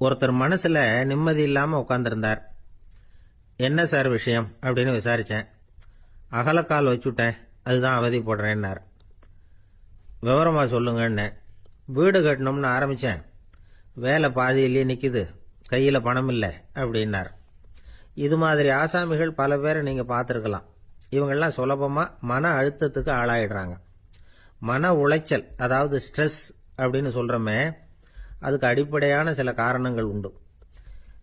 ஒருத்தர் மனசுல நிம்மதி இல்லாம உட்கார்ந்திருந்தார். என்ன சார் விஷயம் அப்படின்னு விசாரிச்சேன். அகலக்கால் வச்சுட்டேன், அதுதான் அவதிப்படுறேன்னார். விவரமா சொல்லுங்கன்னு. வீடு கட்டணும்னு ஆரம்பிச்சேன், வேலை பாதியிலேயே நிக்குது, கையில பணம் இல்லை அப்படின்னார். இது மாதிரி ஆசாமிகள் பல பேரை நீங்க பார்த்துருக்கலாம். இவங்கெல்லாம் சுலபமா மன அழுத்தத்துக்கு ஆளாயிடுறாங்க. மன உளைச்சல், அதாவது ஸ்ட்ரெஸ் அப்படின்னு சொல்றோமே, அதுக்கு அடிப்படையான சில காரணங்கள் உண்டு.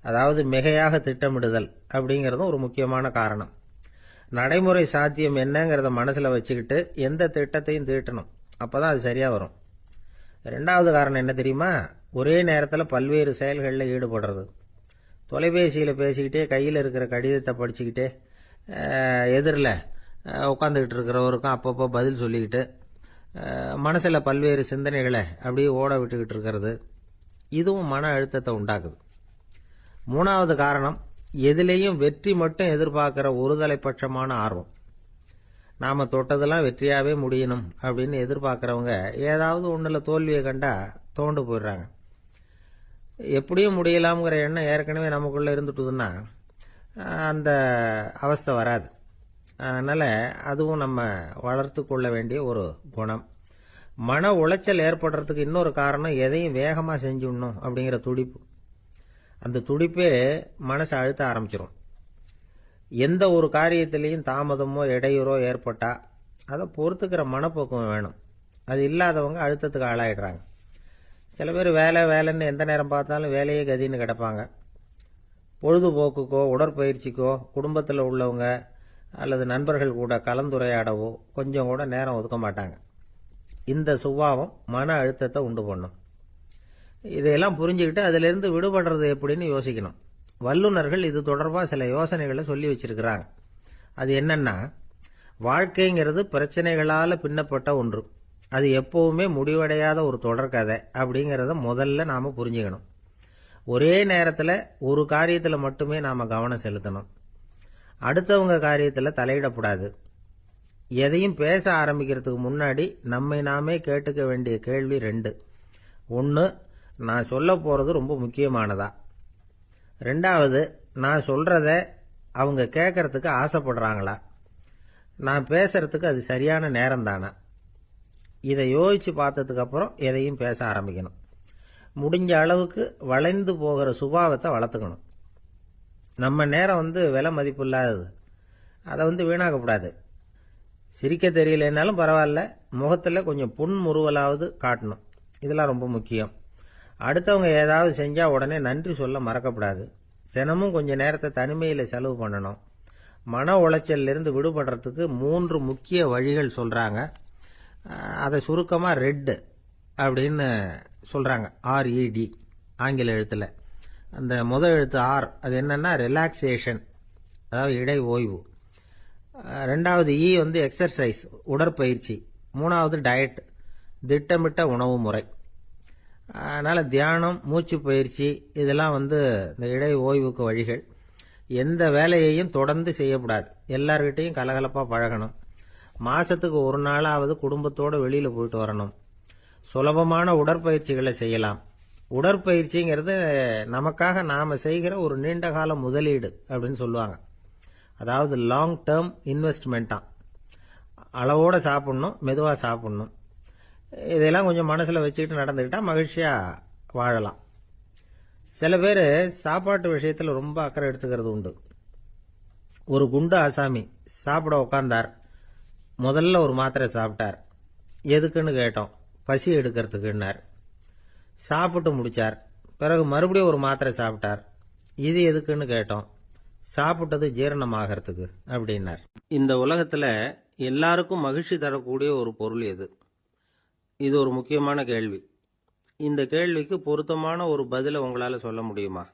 அதாவது மிகையாக திட்டமிடுதல் அப்படிங்கிறதும் ஒரு முக்கியமான காரணம். நடைமுறை சாத்தியம் என்னங்கிறத மனசுல வச்சுக்கிட்டு எந்த திட்டத்தையும் தீட்டணும், அப்பதான் அது சரியா வரும். ரெண்டாவது காரணம் என்ன தெரியுமா? ஒரே நேரத்தில் பல்வேறு செயல்களில் ஈடுபடுறது. தொலைபேசியில் பேசிக்கிட்டே கையில் இருக்கிற கடிதத்தை படிச்சுக்கிட்டே எதிரில் உட்காந்துக்கிட்டு இருக்கிறவருக்கும் அப்பப்போ பதில் சொல்லிக்கிட்டு மனசில் பல்வேறு சிந்தனைகளை அப்படியே ஓட விட்டுக்கிட்டு இருக்கிறது, இதுவும் மன அழுத்தத்தை உண்டாக்குது. மூணாவது காரணம், எதிலேயும் வெற்றி மட்டும் எதிர்பார்க்கிற ஒருதலைப்பட்சமான ஆர்வம். நாம தொட்டதெல்லாம் வெற்றியாவே முடியணும் அப்படின்னு எதிர்பார்க்கிறவங்க ஏதாவது ஒண்ணுல தோல்வியை கண்டா தோண்டு போயிடுறாங்க. எப்படியும் முடியலாம்ங்கிற எண்ணம் ஏற்கனவே நமக்குள்ள இருந்துட்டுதுன்னா அந்த அவஸ்தை வராது. அதனால அதுவும் நம்ம வளர்த்து கொள்ள வேண்டிய ஒரு குணம். மன உளைச்சல் ஏற்படுறதுக்கு இன்னொரு காரணம், எதையும் வேகமா செஞ்சுடணும் அப்படிங்கிற துடிப்பு. அந்த துடிப்பே மனசை அழுத்த ஆரம்பிச்சிடும். எந்த ஒரு காரியத்திலையும் தாமதமோ இடையூறோ ஏற்பட்டா அதை பொறுத்துக்கிற மனப்போக்கம் வேணும். அது இல்லாதவங்க அழுத்தத்துக்கு ஆளாயிடுறாங்க. சில பேர் வேலை வேலைன்னு எந்த நேரம் பார்த்தாலும் வேலையே கதின்னு கிடப்பாங்க. பொழுதுபோக்குக்கோ உடற்பயிற்சிக்கோ குடும்பத்தில் உள்ளவங்க அல்லது நண்பர்கள் கூட கலந்துரையாடவோ கொஞ்சம் கூட நேரம் ஒதுக்க மாட்டாங்க. இந்த சுபாவம் மன அழுத்தத்தை உண்டு பண்ணும். இதையெல்லாம் புரிஞ்சுக்கிட்டு அதிலிருந்து விடுபடுறது எப்படின்னு யோசிக்கணும். வல்லுநர்கள் இது தொடர்பாக சில யோசனைகளை சொல்லி வச்சிருக்கிறாங்க. அது என்னன்னா, வாழ்க்கைங்கிறது பிரச்சனைகளால பின்னப்பட்ட ஒன்று. அது எப்பவுமே முடிவடையாத ஒரு தொடர்கதை அப்படிங்கிறத முதல்ல நாம புரிஞ்சுக்கணும். ஒரே நேரத்தில் ஒரு காரியத்தில் மட்டுமே நாம கவனம் செலுத்தணும். அடுத்தவங்க காரியத்தில் தலையிடக்கூடாது. எதையும் பேச ஆரம்பிக்கிறதுக்கு முன்னாடி நம்மை நாமே கேட்டுக்க வேண்டிய கேள்வி ரெண்டு. ஒன்று, நான் சொல்ல போறது ரொம்ப முக்கியமானதா? ரெண்டாவது, நான் சொல்றத அவங்க கேட்கறதுக்கு ஆசைப்படுறாங்களா? நான் பேசுறதுக்கு அது சரியான நேரம் தானா? இதை யோசிச்சு பார்த்ததுக்கு அப்புறம் எதையும் பேச ஆரம்பிக்கணும். முடிஞ்ச அளவுக்கு வளைந்து போகிற சுபாவத்தை வளர்த்துக்கணும். நம்ம நேரம் விலை மதிப்பு இல்லாதது, அதை வீணாக்கக்கூடாது. சிரிக்க தெரியலனாலும் பரவாயில்ல, முகத்தில் கொஞ்சம் புன்முறுவலாவது காட்டணும். இதெல்லாம் ரொம்ப முக்கியம். அடுத்தவங்க ஏதாவது செஞ்சா உடனே நன்றி சொல்ல மறக்கப்படாது. தினமும் கொஞ்ச நேரத்தை தனிமையில செலவு பண்ணணும். மன உளைச்சலிருந்து விடுபடுறதுக்கு 3 முக்கிய வழிகள் சொல்றாங்க. அதை சுருக்கமா ரெட் அப்படின்னு சொல்றாங்க. RED ஆங்கில எழுத்துல. அந்த முதல் எழுத்து ஆர், அது என்னன்னா ரிலாக்ஸேஷன், அதாவது இடை ஓய்வு. ரெண்டாவது இ எக்ஸர்சைஸ், உடற்பயிற்சி. மூணாவது டயட், திட்டமிட்ட உணவு முறை. அதனால தியானம், மூச்சு பயிற்சி இதெல்லாம் இந்த இடை ஓய்வுக்கு வழிகள். எந்த வேலையையும் தொடர்ந்து செய்யக்கூடாது. எல்லார்கிட்டையும் கலகலப்பா பழகணும். மாசத்துக்கு ஒரு நாளாவது குடும்பத்தோடு வெளியில போயிட்டு வரணும். சுலபமான உடற்பயிற்சிகளை செய்யலாம். உடற்பயிற்சிங்கிறது நமக்காக நாம செய்கிற ஒரு நீண்ட கால முதலீடு அப்படின்னு சொல்லுவாங்க. அதாவது லாங் டேர்ம் இன்வெஸ்ட்மெண்டா. அளவோட சாப்பிடணும், மெதுவா சாப்பிடணும். இதெல்லாம் கொஞ்சம் மனசுல வச்சுக்கிட்டு நடந்துக்கிட்டா மகிழ்ச்சியா வாழலாம். சில பேர் சாப்பாட்டு விஷயத்துல ரொம்ப அக்கறை எடுத்துக்கிறது உண்டு. ஒரு குண்டு ஆசாமி சாப்பிட உட்கார்ந்தார். முதல்ல ஒரு மாத்திரை சாப்பிட்டார். எதுக்குன்னு கேட்டோம். பசி எடுக்கிறதுக்குன்னார். சாப்பிட்டு முடிச்சார். பிறகு மறுபடியும் ஒரு மாத்திரை சாப்பிட்டார். இது எதுக்குன்னு கேட்டோம். சாப்பிட்டது ஜீரணமாகறதுக்கு அப்படின்னார். இந்த உலகத்துல எல்லாருக்கும் மகிழ்ச்சி தரக்கூடிய ஒரு பொருள் எது? இது ஒரு முக்கியமான கேள்வி. இந்த கேள்விக்கு பொருத்தமான ஒரு பதிலை உங்களால சொல்ல முடியுமா?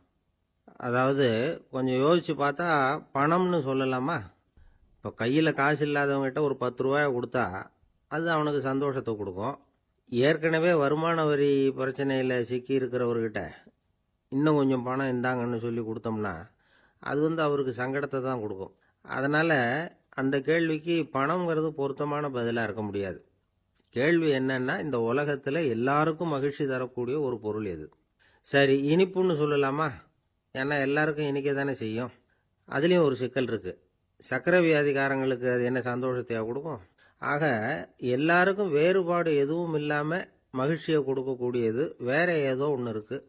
அதாவது கொஞ்சம் யோசிச்சு பார்த்தா பணம்னு சொல்லலாமா? இப்போ கையில் காசு இல்லாதவங்ககிட்ட ஒரு 10 ரூபாய் கொடுத்தா அது அவனுக்கு சந்தோஷத்தை கொடுக்கும். ஏற்கனவே வருமான வரி பிரச்சனையில் சிக்கி இருக்கிறவர்கிட்ட இன்னும் கொஞ்சம் பணம் இந்தாங்கன்னு சொல்லி கொடுத்தோம்னா அது அவருக்கு சங்கடத்தை தான் கொடுக்கும். அதனால அந்த கேள்விக்கு பணம்ங்கிறது பொருத்தமான பதிலாக இருக்க முடியாது. கேள்வி என்னன்னா, இந்த உலகத்தில் எல்லாருக்கும் மகிழ்ச்சி தரக்கூடிய ஒரு பொருள் எது? சரி, இனிப்புன்னு சொல்லலாமா? ஏன்னா எல்லாருக்கும் இனிக்க தானே செய்யும். அதுலேயும் ஒரு சிக்கல் இருக்குது. சர்க்கரை வியாதிக்காரங்களுக்கு அது என்ன சந்தோஷத்தையா கொடுக்கும்? ஆக எல்லாருக்கும் வேறுபாடு எதுவும் இல்லாமல் மகிழ்ச்சியை கொடுக்கக்கூடியது வேற ஏதோ ஒன்று இருக்குது.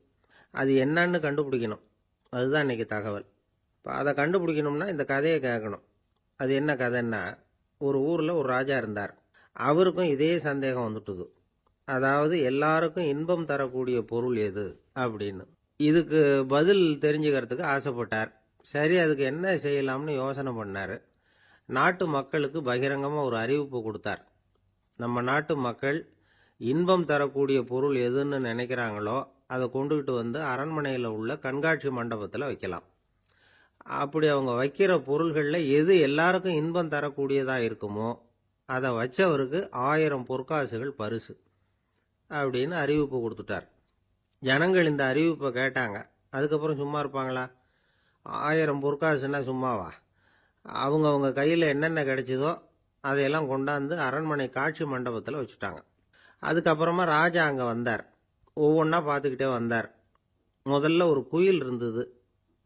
அது என்னன்னு கண்டுபிடிக்கணும். அதுதான் இன்னைக்கு தகவல். இப்போ அதை கண்டுபிடிக்கணும்னா இந்த கதையை கேட்கணும். அது என்ன கதைன்னா, ஒரு ஊரில் ஒரு ராஜா இருந்தார். அவருக்கும் இதே சந்தேகம் வந்துட்டுது. அதாவது எல்லாருக்கும் இன்பம் தரக்கூடிய பொருள் எது அப்படின்னு. இதுக்கு பதில் தெரிஞ்சுக்கிறதுக்கு ஆசைப்பட்டார். சரி, அதுக்கு என்ன செய்யலாம்னு யோசனை பண்ணார். நாட்டு மக்களுக்கு பகிரங்கமாக ஒரு அறிவிப்பு கொடுத்தார். நம்ம நாட்டு மக்கள் இன்பம் தரக்கூடிய பொருள் எதுன்னு நினைக்கிறாங்களோ அதை கொண்டுகிட்டு வந்து அரண்மனையில் உள்ள கண்காட்சி மண்டபத்தில் வைக்கலாம். அப்படி அவங்க வைக்கிற பொருள்களில் எது எல்லாருக்கும் இன்பம் தரக்கூடியதாக இருக்குமோ அதை வச்சவருக்கு 1000 பொற்காசுகள் பரிசு அப்படின்னு அறிவிப்பு கொடுத்துட்டார். ஜனங்கள் இந்த அறிவிப்பை கேட்டாங்க. அதுக்கப்புறம் சும்மா இருப்பாங்களா? 1000 பொற்காசுன்னா சும்மாவா? அவங்கவுங்க கையில் என்னென்ன கிடைச்சதோ அதையெல்லாம் கொண்டாந்து அரண்மனை காட்சி மண்டபத்தில் வச்சுட்டாங்க. அதுக்கப்புறமா ராஜா அங்கே வந்தார். ஒவ்வொன்றா பார்த்துக்கிட்டே வந்தார். முதல்ல ஒரு குயில் இருந்தது,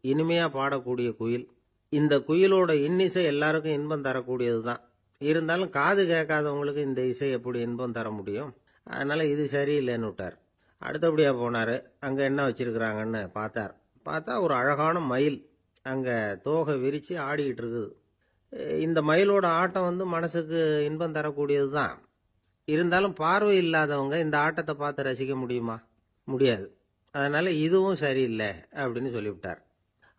இனிமையாக பாடக்கூடிய குயில். இந்த குயிலோட இன்னிசை எல்லாருக்கும் இன்பம் தரக்கூடியது தான். இருந்தாலும் காது கேட்காதவங்களுக்கு இந்த இசை எப்படி இன்பம் தர முடியும்? அதனால் இது சரியில்லைன்னு விட்டார். அடுத்தபடியாக போனார். அங்கே என்ன வச்சுருக்கிறாங்கன்னு பார்த்தா ஒரு அழகான மயில் அங்கே தோகை விரித்து ஆடிக்கிட்டு இருக்குது. இந்த மயிலோட ஆட்டம் மனசுக்கு இன்பம் தரக்கூடியது தான். இருந்தாலும் பார்வை இல்லாதவங்க இந்த ஆட்டத்தை பார்த்து ரசிக்க முடியுமா? முடியாது. அதனால் இதுவும் சரியில்லை அப்படின்னு சொல்லிவிட்டார்.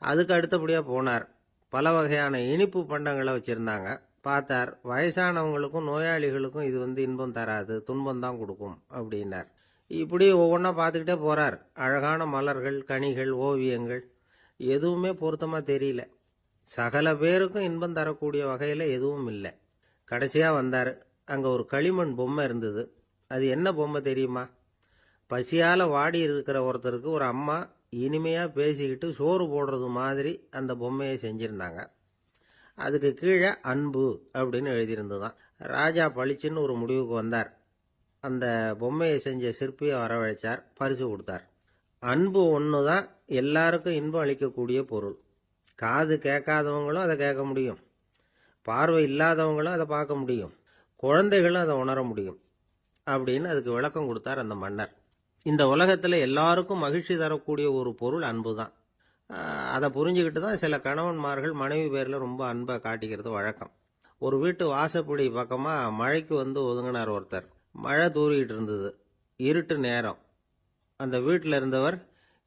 அதுக்கு அடுத்தபடியாக போனார். பல வகையான இனிப்பு பண்டங்களை வச்சுருந்தாங்க. பார்த்தார், வயசானவங்களுக்கும் நோயாளிகளுக்கும் இது இன்பம் தராது, துன்பம் தான் கொடுக்கும் அப்படின்னார். இப்படி ஒவ்வொன்றா பார்த்துக்கிட்டே போகிறார். அழகான மலர்கள், கனிகள், ஓவியங்கள் எதுவுமே பொருத்தமாக தெரியல. சகல பேருக்கும் இன்பம் தரக்கூடிய வகையில் எதுவும் இல்லை. கடைசியாக வந்தார். அங்கே ஒரு களிமண் பொம்மை இருந்தது. அது என்ன பொம்மை தெரியுமா? பசியால் வாடி இருக்கிற ஒருத்தருக்கு ஒரு அம்மா இனிமையாக பேசிக்கிட்டு சோறு போடுறது மாதிரி அந்த பொம்மையை செஞ்சுருந்தாங்க. அதுக்கு கீழே அன்பு அப்படின்னு எழுதியிருந்ததுதான். ராஜா பளிச்சுன்னு ஒரு முடிவுக்கு வந்தார். அந்த பொம்மையை செஞ்ச சிற்பியை வரவழைச்சார், பரிசு கொடுத்தார். அன்பு ஒன்று தான் எல்லாருக்கும் இன்பம் அளிக்கக்கூடிய பொருள். காது கேட்காதவங்களும் அதை கேட்க முடியும், பார்வை இல்லாதவங்களும் அதை பார்க்க முடியும், குழந்தைகளும் அதை உணர முடியும் அப்படின்னு அதுக்கு விளக்கம் கொடுத்தார் அந்த மன்னர். இந்த உலகத்தில் எல்லாருக்கும் மகிழ்ச்சி தரக்கூடிய ஒரு பொருள் அன்பு தான். அதை புரிஞ்சுக்கிட்டு தான் சில கணவன்மார்கள் மனைவி பேரில் ரொம்ப அன்பை காட்டிக்கிறது வழக்கம். ஒரு வீட்டு வாசப்படி பக்கமாக மழைக்கு ஒதுங்கினார் ஒருத்தர். மழை தூரிக்கிட்டு இருந்தது, இருட்டு நேரம். அந்த வீட்டில் இருந்தவர்,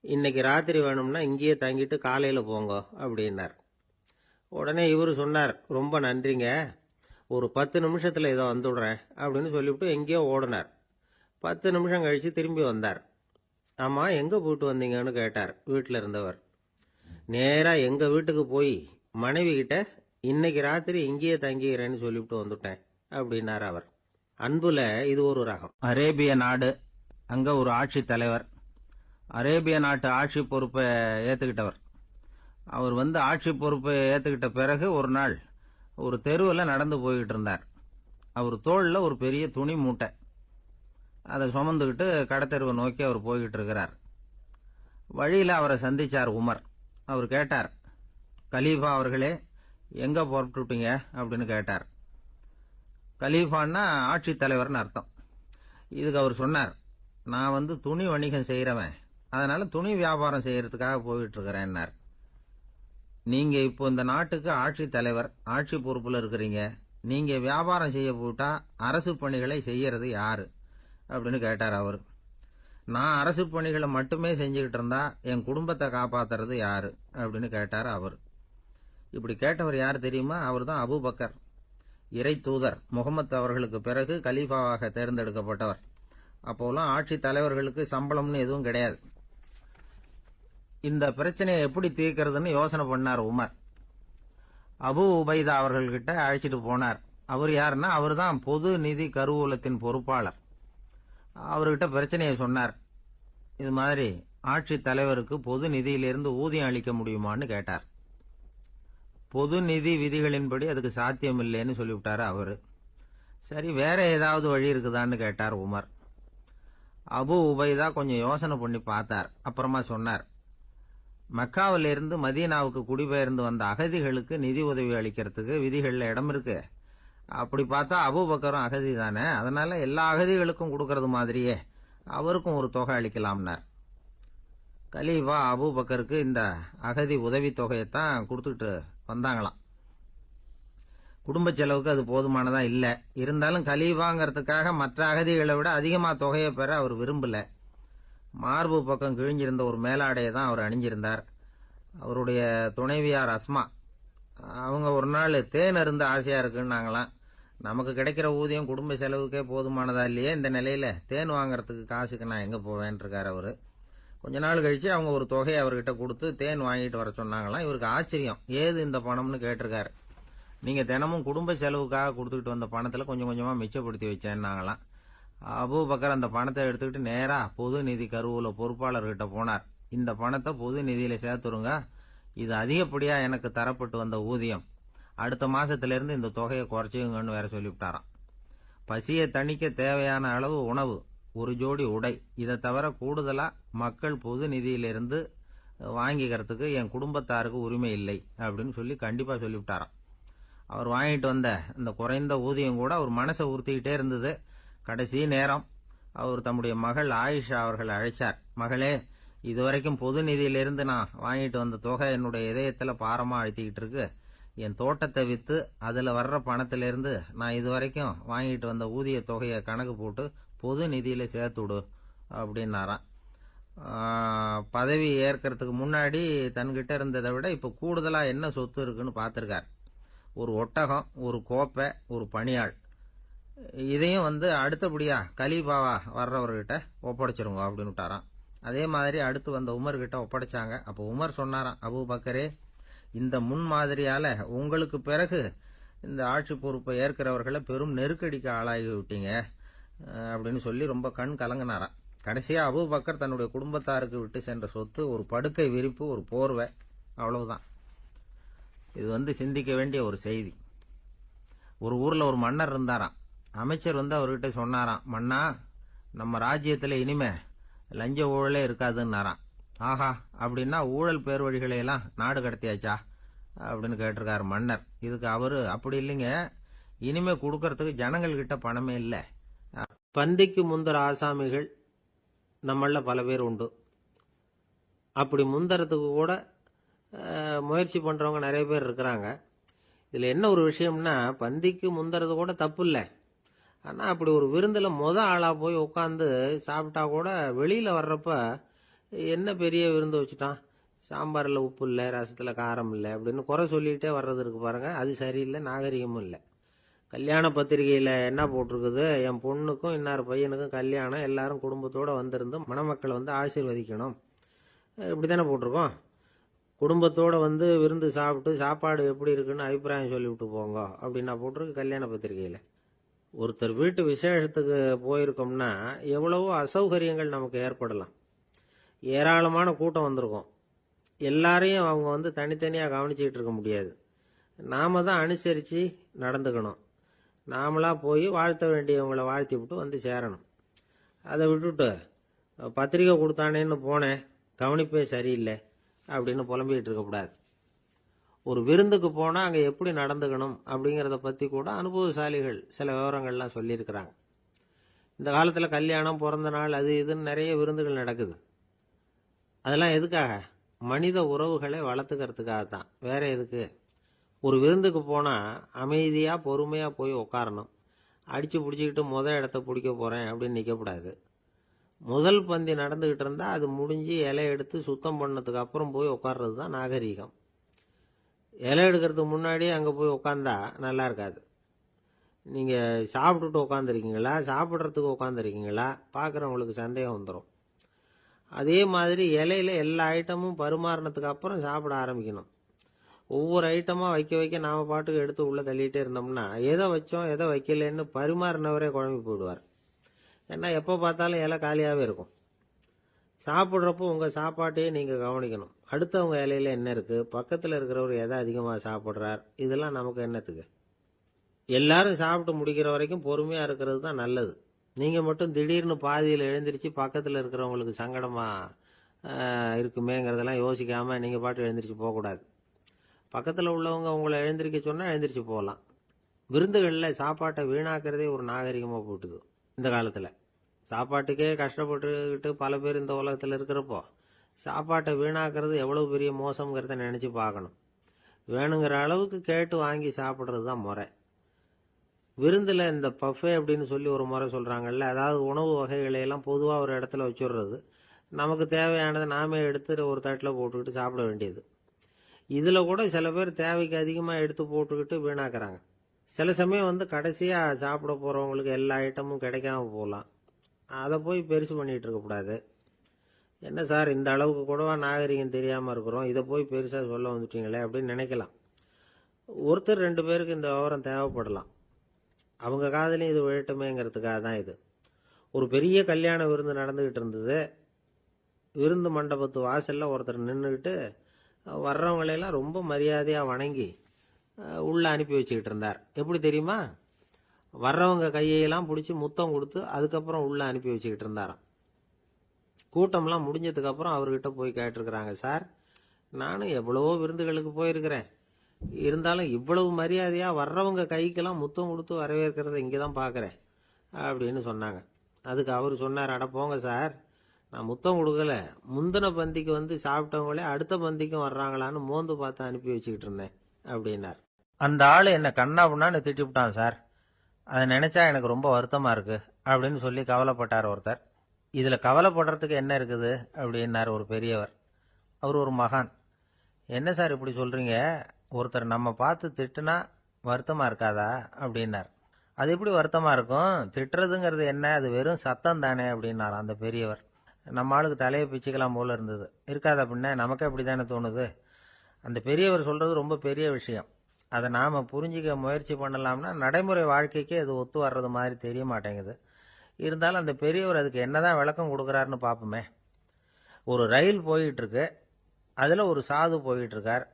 இன்னைக்கு ராத்திரி வேணும்னா இங்கேயே தங்கிட்டு காலையில் போங்க அப்படின்னார். உடனே இவர் சொன்னார், ரொம்ப நன்றிங்க, ஒரு 10 நிமிஷத்தில் இதை வந்துடுறேன் அப்படின்னு சொல்லிவிட்டு எங்கேயோ ஓடினார். 10 நிமிஷம் கழித்து திரும்பி வந்தார். ஆமாம், எங்கே போயிட்டு வந்தீங்கன்னு கேட்டார் வீட்டில் இருந்தவர். நேராக எங்கள் வீட்டுக்கு போய் மனைவி கிட்ட இன்னைக்கு ராத்திரி இங்கேயே தங்கிக்கிறேன்னு சொல்லிவிட்டு வந்துட்டேன் அப்படின்னார் அவர். அன்புல இது ஒரு ரகம். அரேபிய நாடு, அங்கே ஒரு ஆட்சி தலைவர். அரேபிய நாட்டு ஆட்சி பொறுப்பை ஏற்றுக்கிட்டவர். அவர் ஆட்சி பொறுப்பை ஏற்றுக்கிட்ட பிறகு ஒரு நாள் ஒரு தெருவில் நடந்து போய்கிட்டு இருந்தார். அவர் தோளில் ஒரு பெரிய துணி மூட்டை, அதை சுமந்துக்கிட்டு கடத்தெருவை நோக்கி அவர் போய்கிட்டு இருக்கிறார். வழியில் அவரை சந்திச்சார் உமர். அவர் கேட்டார், கலீஃபா அவர்களே, எங்கே புறப்பட்டுட்டீங்க அப்படின்னு கேட்டார். கலீஃபான்னா ஆட்சி தலைவர்னு அர்த்தம். இதுக்கு அவர் சொன்னார், நான் துணி வணிகம் செய்கிறவன், அதனால துணி வியாபாரம் செய்யறதுக்காக போயிட்டு இருக்கிறேன்னார். நீங்க இப்போ இந்த நாட்டுக்கு ஆட்சி தலைவர், ஆட்சி பொறுப்புல இருக்கிறீங்க, நீங்க வியாபாரம் செய்ய போட்டா அரசு பணிகளை செய்யறது யாரு அப்படின்னு கேட்டார் அவர். நான் அரசு பணிகளை மட்டுமே செஞ்சுக்கிட்டு இருந்தா என் குடும்பத்தை காப்பாத்துறது யாரு அப்படின்னு கேட்டார் அவர். இப்படி கேட்டவர் யார் தெரியுமா? அவர் தான் அபூபக்கர், இறை தூதர் முகமது அவர்களுக்கு பிறகு கலீஃபாவாக தேர்ந்தெடுக்கப்பட்டவர். அப்போலாம் ஆட்சி தலைவர்களுக்கு சம்பளம்னு எதுவும் கிடையாது. இந்த பிரச்சனையை எப்படி தீர்க்கிறதுன்னு யோசனை பண்ணார் உமர். அபு உபைதா அவர்கள்கிட்ட அழைச்சிட்டு போனார். அவர் யாருன்னா, அவர் தான் பொது நிதி கருவூலத்தின் பொறுப்பாளர். அவர்கிட்ட பிரச்சனையை சொன்னார். இது மாதிரி ஆட்சி தலைவருக்கு பொது நிதியிலிருந்து ஊதியம் அளிக்க முடியுமான்னு கேட்டார். பொது நிதி விதிகளின்படி அதுக்கு சாத்தியம் இல்லைன்னு சொல்லிவிட்டாரு அவரு. சரி, வேற ஏதாவது வழி இருக்குதான்னு கேட்டார் உமர். அபு உபைதா கொஞ்சம் யோசனை பண்ணி பார்த்தார். அப்புறமா சொன்னார், மக்காவிலிருந்து மதீனாவுக்கு குடிபெயர்ந்து வந்த அகதிகளுக்கு நிதி உதவி அளிக்கிறதுக்கு விதிகள்ல இடம் இருக்கு. அப்படி பார்த்தா அபூபக்கரும் அகதி தானே, அதனால எல்லா அகதிகளுக்கும் கொடுக்கறது மாதிரியே அவருக்கும் ஒரு தொகை அளிக்கலாம்னார். கலீஃபா அபூபக்கருக்கு இந்த அகதி உதவி தொகையைத்தான் கொடுத்துட்டு வந்தாங்களாம். குடும்ப செலவுக்கு அது போதுமானதா இல்ல. இருந்தாலும் கலீஃபாங்கிறதுக்காக மற்ற அகதிகளை விட அதிகமா தொகையை பெற அவர் விரும்பல. மார்பு பக்கம் கிழிஞ்சிருந்த ஒரு மேலாடையை தான் அவர் அணிஞ்சிருந்தார். அவருடைய துணைவியார் அஸ்மா, அவங்க ஒரு நாள் தேன் அருந்த ஆசையா இருக்குன்னாங்களாம். நமக்கு கிடைக்கிற ஊதியம் குடும்ப செலவுக்கே போதுமானதா இல்லையே, இந்த நிலையில தேன் வாங்கறதுக்கு காசுக்கு நான் எங்க போவேன் இருக்காரு அவரு. கொஞ்ச நாள் கழிச்சு அவங்க ஒரு தொகையை அவர்கிட்ட கொடுத்து தேன் வாங்கிட்டு வர சொன்னாங்களாம். இவருக்கு ஆச்சரியம், ஏது இந்த பணம்னு கேட்டிருக்காரு. நீங்க தினமும் குடும்ப செலவுக்காக கொடுத்துக்கிட்டு வந்த பணத்துல கொஞ்சம் கொஞ்சமா மிச்சப்படுத்தி வச்சேன்னாங்களாம். அபூபக்கர் அந்த பணத்தை எடுத்துக்கிட்டு நேரா பொது நிதி கருவூல பொறுப்பாளர்கிட்ட போனார். இந்த பணத்தை பொது நிதியில சேர்த்துருங்க, இது அதிகப்படியா எனக்கு தரப்பட்டு வந்த ஊதியம், அடுத்த மாசத்துல இருந்து இந்த தொகையை குறைச்சுங்கன்னு வேற சொல்லிவிட்டாராம். பசியை தணிக்க தேவையான அளவு உணவு, ஒரு ஜோடி உடை, இதை தவிர கூடுதலா மக்கள் பொது நிதியிலிருந்து வாங்கிக்கிறதுக்கு என் குடும்பத்தாருக்கு உரிமை இல்லை அப்படின்னு சொல்லி கண்டிப்பா சொல்லிவிட்டாராம். அவர் வாங்கிட்டு வந்த இந்த குறைந்த ஊதியம் கூட அவர் மனசை உறுத்திக்கிட்டே இருந்தது. கடைசி நேரம் அவர் தம்முடைய மகள் ஆயிஷா அவர்களை அழைச்சார். மகளே, இதுவரைக்கும் பொது நிதியிலிருந்து நான் வாங்கிட்டு வந்த தொகை என்னுடைய இதயத்துல பாரமா அழுத்திக்கிட்டு இருக்கு. என் தோட்டத்தை வித்து அதுல வர்ற பணத்திலிருந்து நான் இதுவரைக்கும் வாங்கிட்டு வந்த ஊதிய தொகையை கணக்கு போட்டு பொது நிதியில சேர்த்துடு அப்படின்னாராம். பதவி ஏற்கிறதுக்கு முன்னாடி தன்கிட்ட இருந்ததை விட இப்ப கூடுதலா என்ன சொத்து இருக்குன்னு பார்த்திருக்கார். ஒரு ஒட்டகம், ஒரு கோப்பை, ஒரு பணியாள். இதையும் அடுத்தபடியா கலீஃபாவா வர்றவர்கிட்ட ஒப்படைச்சிருங்க அப்படின்னு விட்டாராம். அதே மாதிரி அடுத்து வந்த உமர் கிட்ட ஒப்படைச்சாங்க. அப்போ உமர் சொன்னாராம், அபூபக்கரே, இந்த முன்மாதிரியால உங்களுக்கு பிறகு இந்த ஆட்சி பொறுப்பை ஏற்கிறவர்களை பெரும் நெருக்கடிக்கு ஆளாகி விட்டீங்க அப்படின்னு சொல்லி ரொம்ப கண் கலங்கினாராம். கடைசியா அபூபக்கர் தன்னுடைய குடும்பத்தாருக்கு விட்டு சென்ற சொத்து ஒரு படுக்கை விரிப்பு, ஒரு போர்வை, அவ்வளவுதான். இது சிந்திக்க வேண்டிய ஒரு செய்தி. ஒரு ஊர்ல ஒரு மன்னர் இருந்தாராம். அமைச்சர் அவர்கிட்ட சொன்னாராம், மன்னா, நம்ம ராஜ்யத்துல இனிமே லஞ்ச ஊழலே இருக்காதுன்னாராம். ஆஹா, அப்படின்னா ஊழல் பேர் வழிகளை எல்லாம் நாடு கடத்தியாச்சா அப்படின்னு கேட்டிருக்காரு மன்னர். இதுக்கு அவரு, அப்படி இல்லைங்க, இனிமே கொடுக்கறதுக்கு ஜனங்கள் கிட்ட பணமே இல்ல. பந்திக்கு முந்தர ஆசாமிகள் நம்மள பல பேர் உண்டு. அப்படி முந்தறதுக்கு கூட முயற்சி பண்றவங்க நிறைய பேர் இருக்கிறாங்க. இதுல என்ன ஒரு விஷயம்னா, பந்திக்கு முந்தறது கூட தப்பு இல்லை. ஆனா அப்படி ஒரு விருந்துல ஆளா போய் உட்காந்து சாப்பிட்டா கூட வெளியில வர்றப்ப என்ன பெரிய விருந்து வச்சுட்டான், சாம்பார்ல உப்பு இல்லை, ரசத்துல காரம் இல்லை அப்படின்னு குறை சொல்லிட்டே வர்றது இருக்கு பாருங்க, அது சரியில்லை, நாகரிகமும் இல்லை. கல்யாண பத்திரிகையில என்ன போட்டிருக்குது, என் பொண்ணுக்கும் இன்னார் பையனுக்கும் கல்யாணம், எல்லாரும் குடும்பத்தோட வந்திருந்து மணமக்களை ஆசீர்வதிக்கணும், இப்படித்தானே போட்டிருக்கோம். குடும்பத்தோட விருந்து சாப்பிட்டு சாப்பாடு எப்படி இருக்குன்னு அபிப்பிராயம் சொல்லிவிட்டு போங்க அப்படின்னா போட்டிருக்கு கல்யாண பத்திரிகையில. ஒருத்தர் வீட்டு விசேஷத்துக்கு போயிருக்கோம்னா எவ்வளவோ அசௌகரியங்கள் நமக்கு ஏற்படலாம். ஏராளமான கூட்டம் வந்திருக்கும். எல்லாரையும் அவங்க தனித்தனியா கவனிச்சுக்கிட்டு இருக்க முடியாது. நாம தான் அனுசரிச்சு நடந்துக்கணும். நாமளா போய் வாழ்த்த வேண்டியவங்களை வாழ்த்தி விட்டு சேரணும். அதை விட்டுட்டு பத்திரிக்கை கொடுத்தானேன்னு போனேன், கவனிப்பே சரியில்லை அப்படின்னு புலம்பிக்கிட்டு இருக்கக்கூடாது. ஒரு விருந்துக்கு போனா அங்க எப்படி நடந்துக்கணும் அப்படிங்கறத பத்தி கூட அனுபவசாலிகள் சில விவரங்கள்லாம் சொல்லியிருக்கிறாங்க. இந்த காலத்துல கல்யாணம், பிறந்த நாள், அது இதுன்னு நிறைய விருந்துகள் நடக்குது. அதெல்லாம் எதுக்காக? மனித உறவுகளை வளர்த்துக்கிறதுக்காகத்தான், வேற எதுக்கு? ஒரு விருந்துக்கு போனா அமைதியா பொறுமையா போய் உட்காரணும். அடிச்சு பிடிச்சிக்கிட்டு இடத்த பிடிக்க போறேன் அப்படின்னு நிற்கக்கூடாது. முதல் பந்தி நடந்துகிட்டு இருந்தா அது முடிஞ்சு இலை எடுத்து சுத்தம் பண்ணதுக்கு அப்புறம் போய் உட்கார்றது தான் நாகரீகம். இலை எடுக்கிறதுக்கு முன்னாடி அங்க போய் உட்காந்தா நல்லா இருக்காது. நீங்க சாப்பிட்டுட்டு உட்காந்துருக்கீங்களா, சாப்பிட்றதுக்கு உட்காந்துருக்கீங்களா, பாக்குறவங்களுக்கு சந்தேகம் வந்துடும். அதே மாதிரி இலையில எல்லா ஐட்டமும் பரிமாறினதுக்கு அப்புறம் சாப்பிட ஆரம்பிக்கணும். ஒவ்வொரு ஐட்டமா வைக்க வைக்க நாம பாட்டுக்கு எடுத்து உள்ள தள்ளிட்டே இருந்தோம்னா எதை வச்சோம் எதை வைக்கலன்னு பரிமாறினவரே குழம்பி போயிடுவார். ஏன்னா எப்போ பார்த்தாலும் இலை காலியாகவே இருக்கும். சாப்பிட்றப்போ உங்கள் சாப்பாட்டையே நீங்கள் கவனிக்கணும். அடுத்தவங்க இலையில என்ன இருக்கு, பக்கத்தில் இருக்கிறவர் எதை அதிகமாக சாப்பிட்றார், இதெல்லாம் நமக்கு என்னத்துக்கு? எல்லாரும் சாப்பிட்டு முடிக்கிற வரைக்கும் பொறுமையாக இருக்கிறது தான் நல்லது. நீங்கள் மட்டும் திடீர்னு பாதியில் எழுந்திரிச்சு பக்கத்தில் இருக்கிறவங்களுக்கு சங்கடமா இருக்குமேங்கிறதெல்லாம் யோசிக்காமல் நீங்கள் பாட்டு எழுந்திரிச்சு போகக்கூடாது. பக்கத்தில் உள்ளவங்க உங்களை எழுந்திரிக்க சொன்னால் எழுந்திரிச்சு போகலாம். விருந்துகளில் சாப்பாட்டை வீணாக்கிறதே ஒரு நாகரிகமாக போட்டுது இந்த காலத்தில். சாப்பாட்டுக்கே கஷ்டப்பட்டுக்கிட்டு பல பேர் இந்த உலகத்தில் இருக்கிறப்போ சாப்பாட்டை வீணாக்கிறது எவ்வளோ பெரிய மோசங்கிறத நினச்சி பார்க்கணும். வேணுங்கிற அளவுக்கு கேட்டு வாங்கி சாப்பிட்றது தான் முறை. விருந்தில் இந்த பஃபே அப்படின்னு சொல்லி ஒரு முறை சொல்கிறாங்கல்ல, அதாவது உணவு வகைகளையெல்லாம் பொதுவாக ஒரு இடத்துல வச்சுடுறது, நமக்கு தேவையானதை நாமே எடுத்து ஒரு தட்டில் போட்டுக்கிட்டு சாப்பிட வேண்டியது. இதில் கூட சில பேர் தேவைக்கு அதிகமாக எடுத்து போட்டுக்கிட்டு வீணாக்குறாங்க. சில சமயம் கடைசியாக சாப்பிட போகிறவங்களுக்கு எல்லா ஐட்டமும் கிடைக்காம போகலாம். அதை போய் பெருசு பண்ணிகிட்டு இருக்கக்கூடாது. என்ன சார் இந்த அளவுக்கு கூடவா நாகரிகம் தெரியாமல் இருக்கிறோம், இதை போய் பெருசாக சொல்ல வந்துட்டீங்களே அப்படின்னு நினைக்கலாம். ஒருத்தர் 2 பேருக்கு இந்த விவரம் தேவைப்படலாம். அவங்க காதலையும் இது விழட்டுமேங்கிறதுக்காக தான் இது. ஒரு பெரிய கல்யாண விருந்து நடந்துக்கிட்டு இருந்தது. விருந்து மண்டபத்து வாசலில் ஒருத்தர் நின்றுக்கிட்டு வர்றவங்களையெல்லாம் ரொம்ப மரியாதையாக வணங்கி உள்ளே அனுப்பி வச்சுக்கிட்டு இருந்தார். எப்படி தெரியுமா? வர்றவங்க கையெல்லாம் பிடிச்சி முத்தம் கொடுத்து அதுக்கப்புறம் உள்ளே அனுப்பி வச்சுக்கிட்டு இருந்தாராம். கூட்டம்லாம் முடிஞ்சதுக்கப்புறம் அவர்கிட்ட போய் கேட்டிருக்கிறாங்க, சார் நானும் எவ்வளவோ விருந்துகளுக்கு போயிருக்கிறேன், இருந்தாலும் இவ்வளவு மரியாதையாக வர்றவங்க கைக்கெல்லாம் முத்தம் கொடுத்து வரவேற்கிறத இங்கே தான் பார்க்குறேன் அப்படின்னு சொன்னாங்க. அதுக்கு அவர் சொன்னார், அட போங்க சார், நான் முத்தம் கொடுக்கல, முந்தின பந்திக்கு சாப்பிட்டவங்களே அடுத்த பந்திக்கும் வர்றாங்களான்னு மோந்து பார்த்து அனுப்பி வச்சுக்கிட்டு இருந்தேன் அப்படின்னார். அந்த ஆள் என்னை கண்ணாபுண்ணான்னு திட்டிவிட்டான் சார், அதை நினச்சா எனக்கு ரொம்ப வருத்தமாக இருக்கு அப்படின்னு சொல்லி கவலைப்பட்டார் ஒருத்தர். இதில் கவலைப்படுறதுக்கு என்ன இருக்குது அப்படின்னார் ஒரு பெரியவர். அவர் ஒரு மகான். என்ன சார் இப்படி சொல்கிறீங்க, ஒருத்தர் நம்ம பார்த்து திட்டுனா வருத்தமாக இருக்காதா அப்படின்னார். அது எப்படி வருத்தமாக இருக்கும், திட்டுறதுங்கிறது என்ன, அது வெறும் சத்தம் தானே அப்படின்னார் அந்த பெரியவர். நம்ம ஆளுக்கு தலையை பிச்சுக்கலாம் போல இருந்தது. இருக்காதா பின்ன, நமக்கே அப்படி தானே தோணுது. அந்த பெரியவர் சொல்கிறது ரொம்ப பெரிய விஷயம். அதை நாம் புரிஞ்சிக்க முயற்சி பண்ணலாம்னா நடைமுறை வாழ்க்கைக்கே அது ஒத்து வர்றது மாதிரி தெரிய மாட்டேங்குது. இருந்தாலும் அந்த பெரியவர் அதுக்கு என்னதான் விளக்கம் கொடுக்குறாருன்னு பார்ப்போமே. ஒரு ரயில் போயிட்டுருக்கு, அதில் ஒரு சாது போயிட்டுருக்கார்.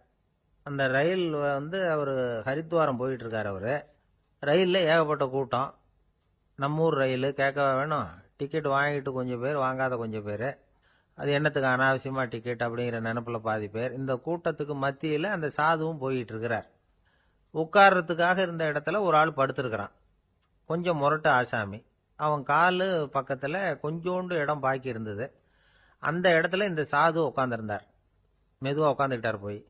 அந்த ரயில் அவர் ஹரித்வாரம் போயிட்டுருக்கார். அவர் ரயிலில் ஏகப்பட்ட கூட்டம். நம்ம ஊர் ரயில் கேட்க வேணும், டிக்கெட் வாங்கிட்டு கொஞ்சம் பேர், வாங்காத கொஞ்சம் பேர். அது என்னத்துக்கு அனாவசியமாக டிக்கெட் அப்படிங்கிற நினப்பில் பாதி பேர். இந்த கூட்டத்துக்கு மத்தியில் அந்த சாதுவும் போயிட்டுருக்கிறார். உட்கார்றதுக்காக இருந்த இடத்துல ஒரு ஆள் படுத்திருக்கிறான், கொஞ்சம் முரட்டு ஆசாமி. அவன் காலு பக்கத்தில் கொஞ்சோண்டு இடம் பாக்கி இருந்தது. அந்த இடத்துல இந்த சாது உட்காந்துருந்தார். மெதுவாக உட்காந்துக்கிட்டார் போய்.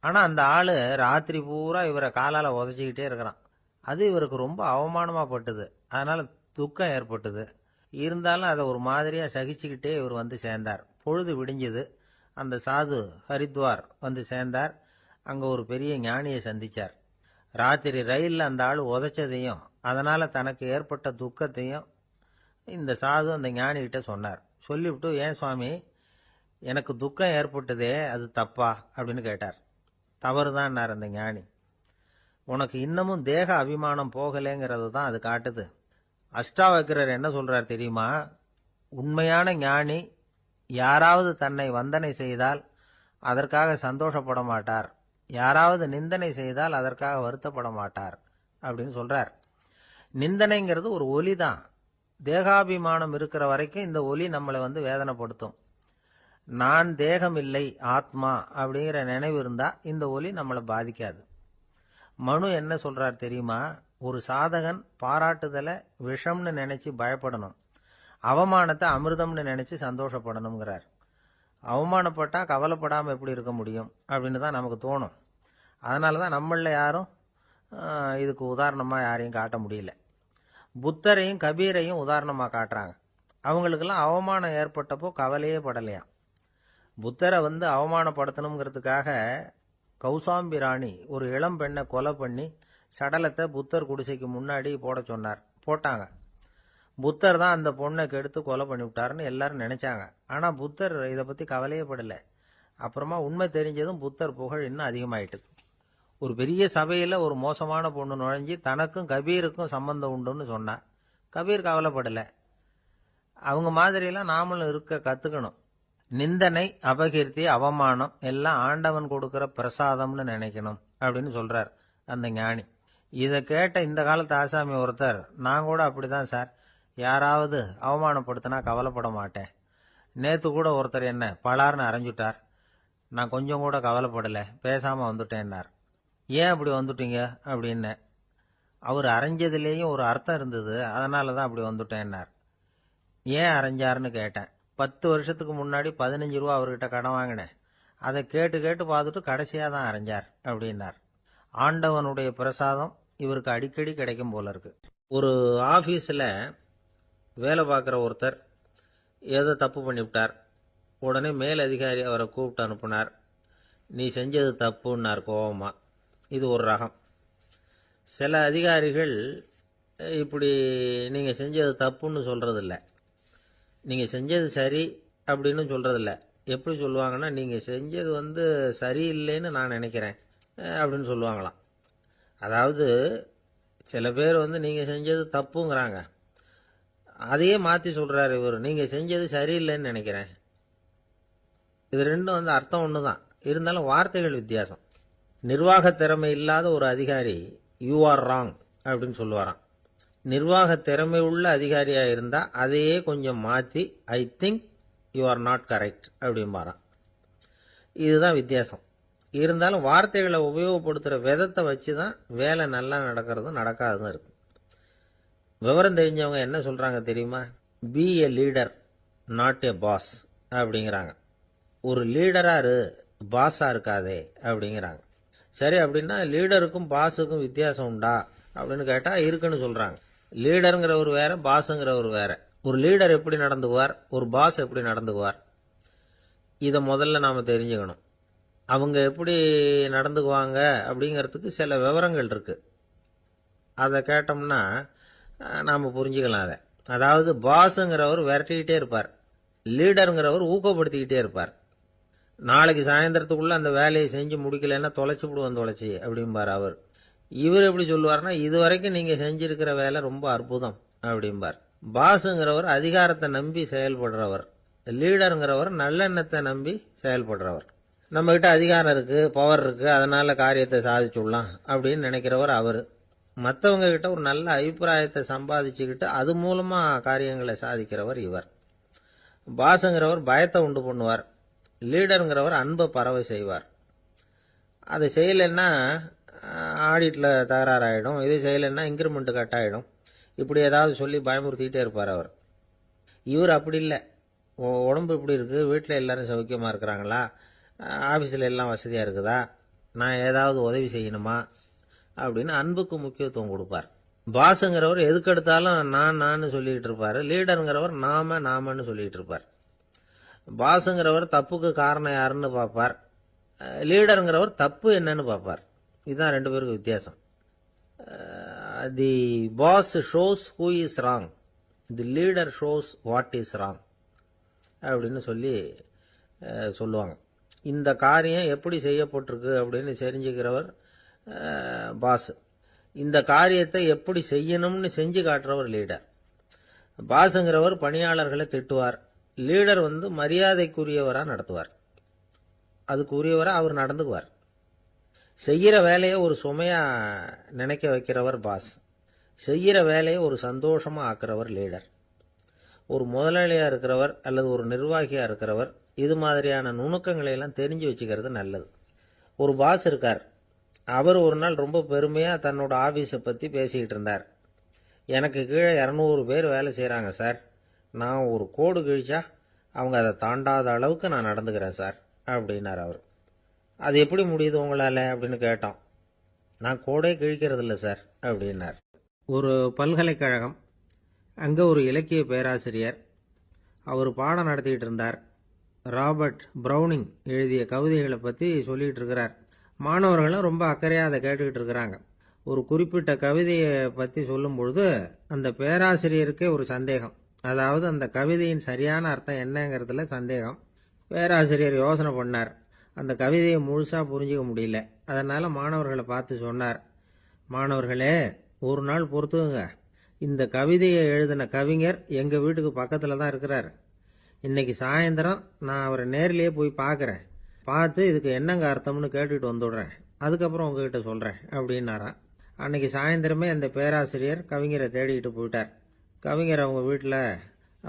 ஆனால் அந்த ஆள் ராத்திரி பூரா இவரை காலால் உதச்சிக்கிட்டே இருக்கிறான். அது இவருக்கு ரொம்ப அவமானமாக பட்டுது. அதனால் துக்கம் ஏற்பட்டுது. இருந்தாலும் அதை ஒரு மாதிரியாக சகிச்சுக்கிட்டே இவர் சேர்ந்தார். பொழுது விடிஞ்சது. அந்த சாது ஹரித்வார் சேர்ந்தார். அங்கே ஒரு பெரிய ஞானியை சந்திச்சார். ராத்திரி ரயிலில் அந்த ஆள் உதைச்சதையும் அதனால் தனக்கு ஏற்பட்ட துக்கத்தையும் இந்த சாது அந்த ஞானிகிட்ட சொன்னார். சொல்லிவிட்டு, ஏன் சுவாமி, எனக்கு துக்கம் ஏற்பட்டதே அது தப்பா அப்படின்னு கேட்டார். தவறுதான்னார் அந்த ஞானி. உனக்கு இன்னமும் தேக அபிமானம் போகலைங்கிறது தான் அது காட்டுது. அஷ்டாவக்கிரர் என்ன சொல்றார் தெரியுமா? உண்மையான ஞானி யாராவது தன்னை வந்தனை செய்தால் அதற்காக சந்தோஷப்பட மாட்டார், யாராவது நிந்தனை செய்தால் அதற்காக வருத்தப்பட மாட்டார் அப்படின்னு சொல்றார். நிந்தனைங்கிறது ஒரு ஒலி தான். தேகாபிமானம் இருக்கிற வரைக்கும் இந்த ஒலி நம்மளை வேதனைப்படுத்தும். நான் தேகம் இல்லை, ஆத்மா அப்படிங்கிற நினைவு இருந்தா இந்த ஒலி நம்மளை பாதிக்காது. மனு என்ன சொல்றார் தெரியுமா? ஒரு சாதகன் பாராட்டுதலை விஷம்னு நினைச்சு பயப்படணும், அவமானத்தை அமிர்தம்னு நினைச்சு சந்தோஷப்படணுங்கிறார். அவமானப்பட்டா கவலைப்படாமல் எப்படி இருக்க முடியும் அப்படின்னு தான் நமக்கு தோணும். அதனால தான் நம்மளில் யாரும் இதுக்கு உதாரணமாக யாரையும் காட்ட முடியல. புத்தரையும் கபீரையும் உதாரணமாக காட்டுறாங்க. அவங்களுக்கெல்லாம் அவமானம் ஏற்பட்டப்போ கவலையே படலையாம். புத்தரை அவமானப்படுத்தணுங்கிறதுக்காக கௌசாம்பி ராணி ஒரு இளம் பெண்ணை கொலை பண்ணி சடலத்தை புத்தர் குடிசைக்கு முன்னாடி போட சொன்னார். போட்டாங்க. புத்தர் தான் அந்த பொண்ணை கெடுத்து கொலை பண்ணிவிட்டாருன்னு எல்லாரும் நினைச்சாங்க. ஆனால் புத்தர் இதை பற்றி கவலையே படலை. அப்புறமா உண்மை தெரிஞ்சதும் புத்தர் புகழ் இன்னும் அதிகமாயிட்டுது. ஒரு பெரிய சபையில் ஒரு மோசமான பொண்ணு நுழைஞ்சி தனக்கும் கபீருக்கும் சம்பந்தம் உண்டுன்னு சொன்னா. கபீர் கவலைப்படலை. அவங்க மாதிரியெல்லாம் நாமளும் இருக்க கற்றுக்கணும். நிந்தனை, அபகீர்த்தி, அவமானம் எல்லாம் ஆண்டவன் கொடுக்கிற பிரசாதம்னு நினைக்கணும் அப்படின்னு சொல்றார் அந்த ஞானி. இதை கேட்ட இந்த காலத்து ஆசாமி ஒருத்தர், நான் கூட அப்படிதான் சார், யாராவது அவமானப்படுத்தினா கவலைப்பட மாட்டேன். நேற்று கூட ஒருத்தர் என்ன பலார்னு அரைஞ்சுட்டார். நான் கொஞ்சம் கூட கவலைப்படலை, பேசாமல் வந்துட்டேன்னார். ஏன் அப்படி வந்துட்டீங்க அப்படின்னு. அவர் அரைஞ்சதுலேயும் ஒரு அர்த்தம் இருந்தது, அதனால தான் அப்படி வந்துட்டேன்னார். ஏன் அரைஞ்சாருன்னு கேட்டேன். 10 வருஷத்துக்கு முன்னாடி 15 ரூபா அவர்கிட்ட கடன் வாங்கினேன். அதை கேட்டு கேட்டு பார்த்துட்டு கடைசியாக தான் அரைஞ்சார் அப்படின்னார். ஆண்டவனுடைய பிரசாதம் இவருக்கு அடிக்கடி கிடைக்கும் போல இருக்கு. ஒரு ஆஃபீஸில் வேலை பார்க்குற ஒருத்தர் ஏதோ தப்பு பண்ணிவிட்டார். உடனே மேலதிகாரி அவரை கூப்பிட்டு அனுப்புனார். நீ செஞ்சது தப்புன்னார் கோபமா. இது ஒரு ரகம். சில அதிகாரிகள் இப்படி நீங்கள் செஞ்சது தப்புன்னு சொல்கிறதில்ல, நீங்கள் செஞ்சது சரி அப்படின்னு சொல்கிறதில்ல. எப்படி சொல்லுவாங்கன்னா, நீங்கள் செஞ்சது சரியில்லைன்னு நான் நினைக்கிறேன் அப்படின்னு சொல்லுவாங்களாம். அதாவது சில பேர் நீங்கள் செஞ்சது தப்புங்கிறாங்க, அதையே மாற்றி சொல்கிறாரு இவர், நீங்கள் செஞ்சது சரியில்லைன்னு நினைக்கிறேன். இது ரெண்டும் அர்த்தம் ஒன்று தான், இருந்தாலும் வார்த்தைகள் வித்தியாசம். நிர்வாக திறமை இல்லாத ஒரு அதிகாரி யூ ஆர் ராங் அப்படின்னு சொல்லுவாராம். நிர்வாக திறமை உள்ள அதிகாரியாக இருந்தால் அதையே கொஞ்சம் மாற்றி I think you are not correct அப்படிம்பாராம். இதுதான் வித்தியாசம். இருந்தாலும் வார்த்தைகளை உபயோகப்படுத்துகிற விதத்தை வச்சு தான் வேலை நல்லா நடக்கிறதும் நடக்காததும் இருக்கு. விவரம் தெரிஞ்சவங்க என்ன சொல்கிறாங்க தெரியுமா? Be a leader not a boss அப்படிங்கிறாங்க. ஒரு லீடராக பாஸாக இருக்காதே அப்படிங்கிறாங்க. சரி, அப்படின்னா லீடருக்கும் பாஸுக்கும் வித்தியாசம் உண்டா அப்படின்னு கேட்டால் இருக்குன்னு சொல்கிறாங்க. லீடருங்கிறவர் வேற, பாஸுங்கிறவர் வேற. ஒரு லீடர் எப்படி நடந்துக்குவார், ஒரு பாஸ் எப்படி நடந்துக்குவார், இதை முதல்ல நாம் தெரிஞ்சுக்கணும். அவங்க எப்படி நடந்துக்குவாங்க அப்படிங்கிறதுக்கு சில விவரங்கள் இருக்கு. அதை கேட்டோம்னா நாம் புரிஞ்சுக்கலாம் அதை. அதாவது பாஸுங்கிறவர் விரட்டிக்கிட்டே இருப்பார், லீடருங்கிறவர் ஊக்கப்படுத்திக்கிட்டே இருப்பார். நாளைக்கு சாயந்தரத்துக்குள்ள அந்த வேலையை செஞ்சு முடிக்கலைன்னா தொலைச்சி விடுவோம் தொலைச்சி அப்படிம்பார் அவர். இவர் எப்படி சொல்லுவார்னா, இது வரைக்கும் நீங்கள் செஞ்சிருக்கிற வேலை ரொம்ப அற்புதம் அப்படிம்பார். பாஸுங்கிறவர் அதிகாரத்தை நம்பி செயல்படுறவர், லீடருங்கிறவர் நல்லெண்ணத்தை நம்பி செயல்படுறவர். நம்மகிட்ட அதிகாரம் இருக்கு, பவர் இருக்கு, அதனால காரியத்தை சாதிச்சுடலாம் அப்படின்னு நினைக்கிறவர் அவர். மற்றவங்க கிட்ட ஒரு நல்ல அபிப்பிராயத்தை சம்பாதிச்சுக்கிட்டு அது மூலமா காரியங்களை சாதிக்கிறவர் இவர். பாஸுங்கிறவர் பயத்தை உண்டு பண்ணுவார், லீடருங்கிறவர் அன்பை பரவ செய்வார். அதை செய்யலைன்னா ஆடிட்டில் தகராறாயிடும், இது செய்யலைன்னா இன்க்ரிமெண்ட் கட் ஆகிடும், இப்படி ஏதாவது சொல்லி பயமுறுத்திக்கிட்டே இருப்பார் அவர். இவர் அப்படி இல்லை. உடம்பு இப்படி இருக்குது, வீட்டில் எல்லாரும் சௌக்கியமாக இருக்கிறாங்களா, ஆஃபீஸில் எல்லாம் வசதியாக இருக்குதா, நான் ஏதாவது உதவி செய்யணுமா அப்படின்னு அன்புக்கு முக்கியத்துவம் கொடுப்பார். பாஸுங்கிறவர் எதுக்கெடுத்தாலும் நான் சொல்லிக்கிட்டு இருப்பார், லீடருங்கிறவர் நாமன்னு சொல்லிக்கிட்டு இருப்பார். பாஸுங்கிறவர் தப்புக்கு காரணம் யாருன்னு பார்ப்பார், லீடருங்கிறவர் தப்பு என்னன்னு பார்ப்பார். இதுதான் ரெண்டு பேருக்கு வித்தியாசம். The boss shows who is wrong, the leader shows what is wrong அப்படின்னு சொல்லுவாங்க. இந்த காரியம் எப்படி செய்யப்பட்டிருக்கு அப்படின்னு தெரிஞ்சுக்கிறவர் பாஸ். இந்த காரியத்தை எப்படி செய்யணும்னு செஞ்சு காட்டுறவர் லீடர். பாஸுங்கிறவர் பணியாளர்களை திட்டுவார், லீடர் மரியாதைக்குரியவராக நடத்துவார், அதுக்குரியவராக அவர் நடந்துக்குவார். செய்கிற வேலையை ஒரு சுமையா நினைக்க வைக்கிறவர் பாஸ், செய்கிற வேலையை ஒரு சந்தோஷமா ஆக்குறவர் லீடர். ஒரு முதலாளியா இருக்கிறவர் அல்லது ஒரு நிர்வாகியா இருக்கிறவர் இது மாதிரியான நுணுக்கங்களை எல்லாம் தெரிஞ்சு வச்சுக்கிறது நல்லது. ஒரு பாஸ் இருக்கார், அவர் ஒரு நாள் ரொம்ப பெருமையா தன்னோட ஆபீஸை பத்தி பேசிக்கிட்டு இருந்தார். எனக்கு கீழே 200 பேர் வேலை செய்யறாங்க சார், நான் ஒரு கோடு கிழிச்சா அவங்க அதை தாண்டாத அளவுக்கு நான் நடந்துக்கிறேன் சார் அப்படின்னார் அவர். அது எப்படி முடியுது உங்களால அப்படின்னு கேட்டோம். நான் கோடே கிழிக்கிறது இல்லை சார் அப்படின்னார். ஒரு பல்கலைக்கழகம், அங்கே ஒரு இலக்கிய பேராசிரியர், அவர் பாடம் நடத்திக்கிட்டு இருந்தார். ராபர்ட் ப்ரௌனிங் எழுதிய கவிதைகளை பற்றி சொல்லிகிட்டு இருக்கிறார். மாணவர்களும் ரொம்ப அக்கறையாக அதை கேட்டுக்கிட்டு இருக்கிறாங்க. ஒரு குறிப்பிட்ட கவிதையை பற்றி சொல்லும் பொழுது அந்த பேராசிரியருக்கே ஒரு சந்தேகம், அதாவது அந்த கவிதையின் சரியான அர்த்தம் என்னங்கிறதுல சந்தேகம். பேராசிரியர் யோசனை பண்ணார், அந்த கவிதையை முழுசாக புரிஞ்சிக்க முடியல. அதனால் மாணவர்களை பார்த்து சொன்னார், மாணவர்களே ஒரு நாள் பொறுத்துக்குங்க, இந்த கவிதையை எழுதின கவிஞர் எங்கள் வீட்டுக்கு பக்கத்தில் தான் இருக்கிறார். இன்னைக்கு சாயந்தரம் நான் அவரை நேரிலேயே போய் பார்க்குறேன், பார்த்து இதுக்கு என்னங்க அர்த்தம்னு கேட்டுட்டு வந்துடுறேன், அதுக்கப்புறம் உங்ககிட்ட சொல்கிறேன் அப்படின்னாராம். அன்னைக்கு சாயந்தரமே அந்த பேராசிரியர் கவிஞரை தேடிக்கிட்டு போயிட்டார். கவிஞர் அவங்க வீட்டில்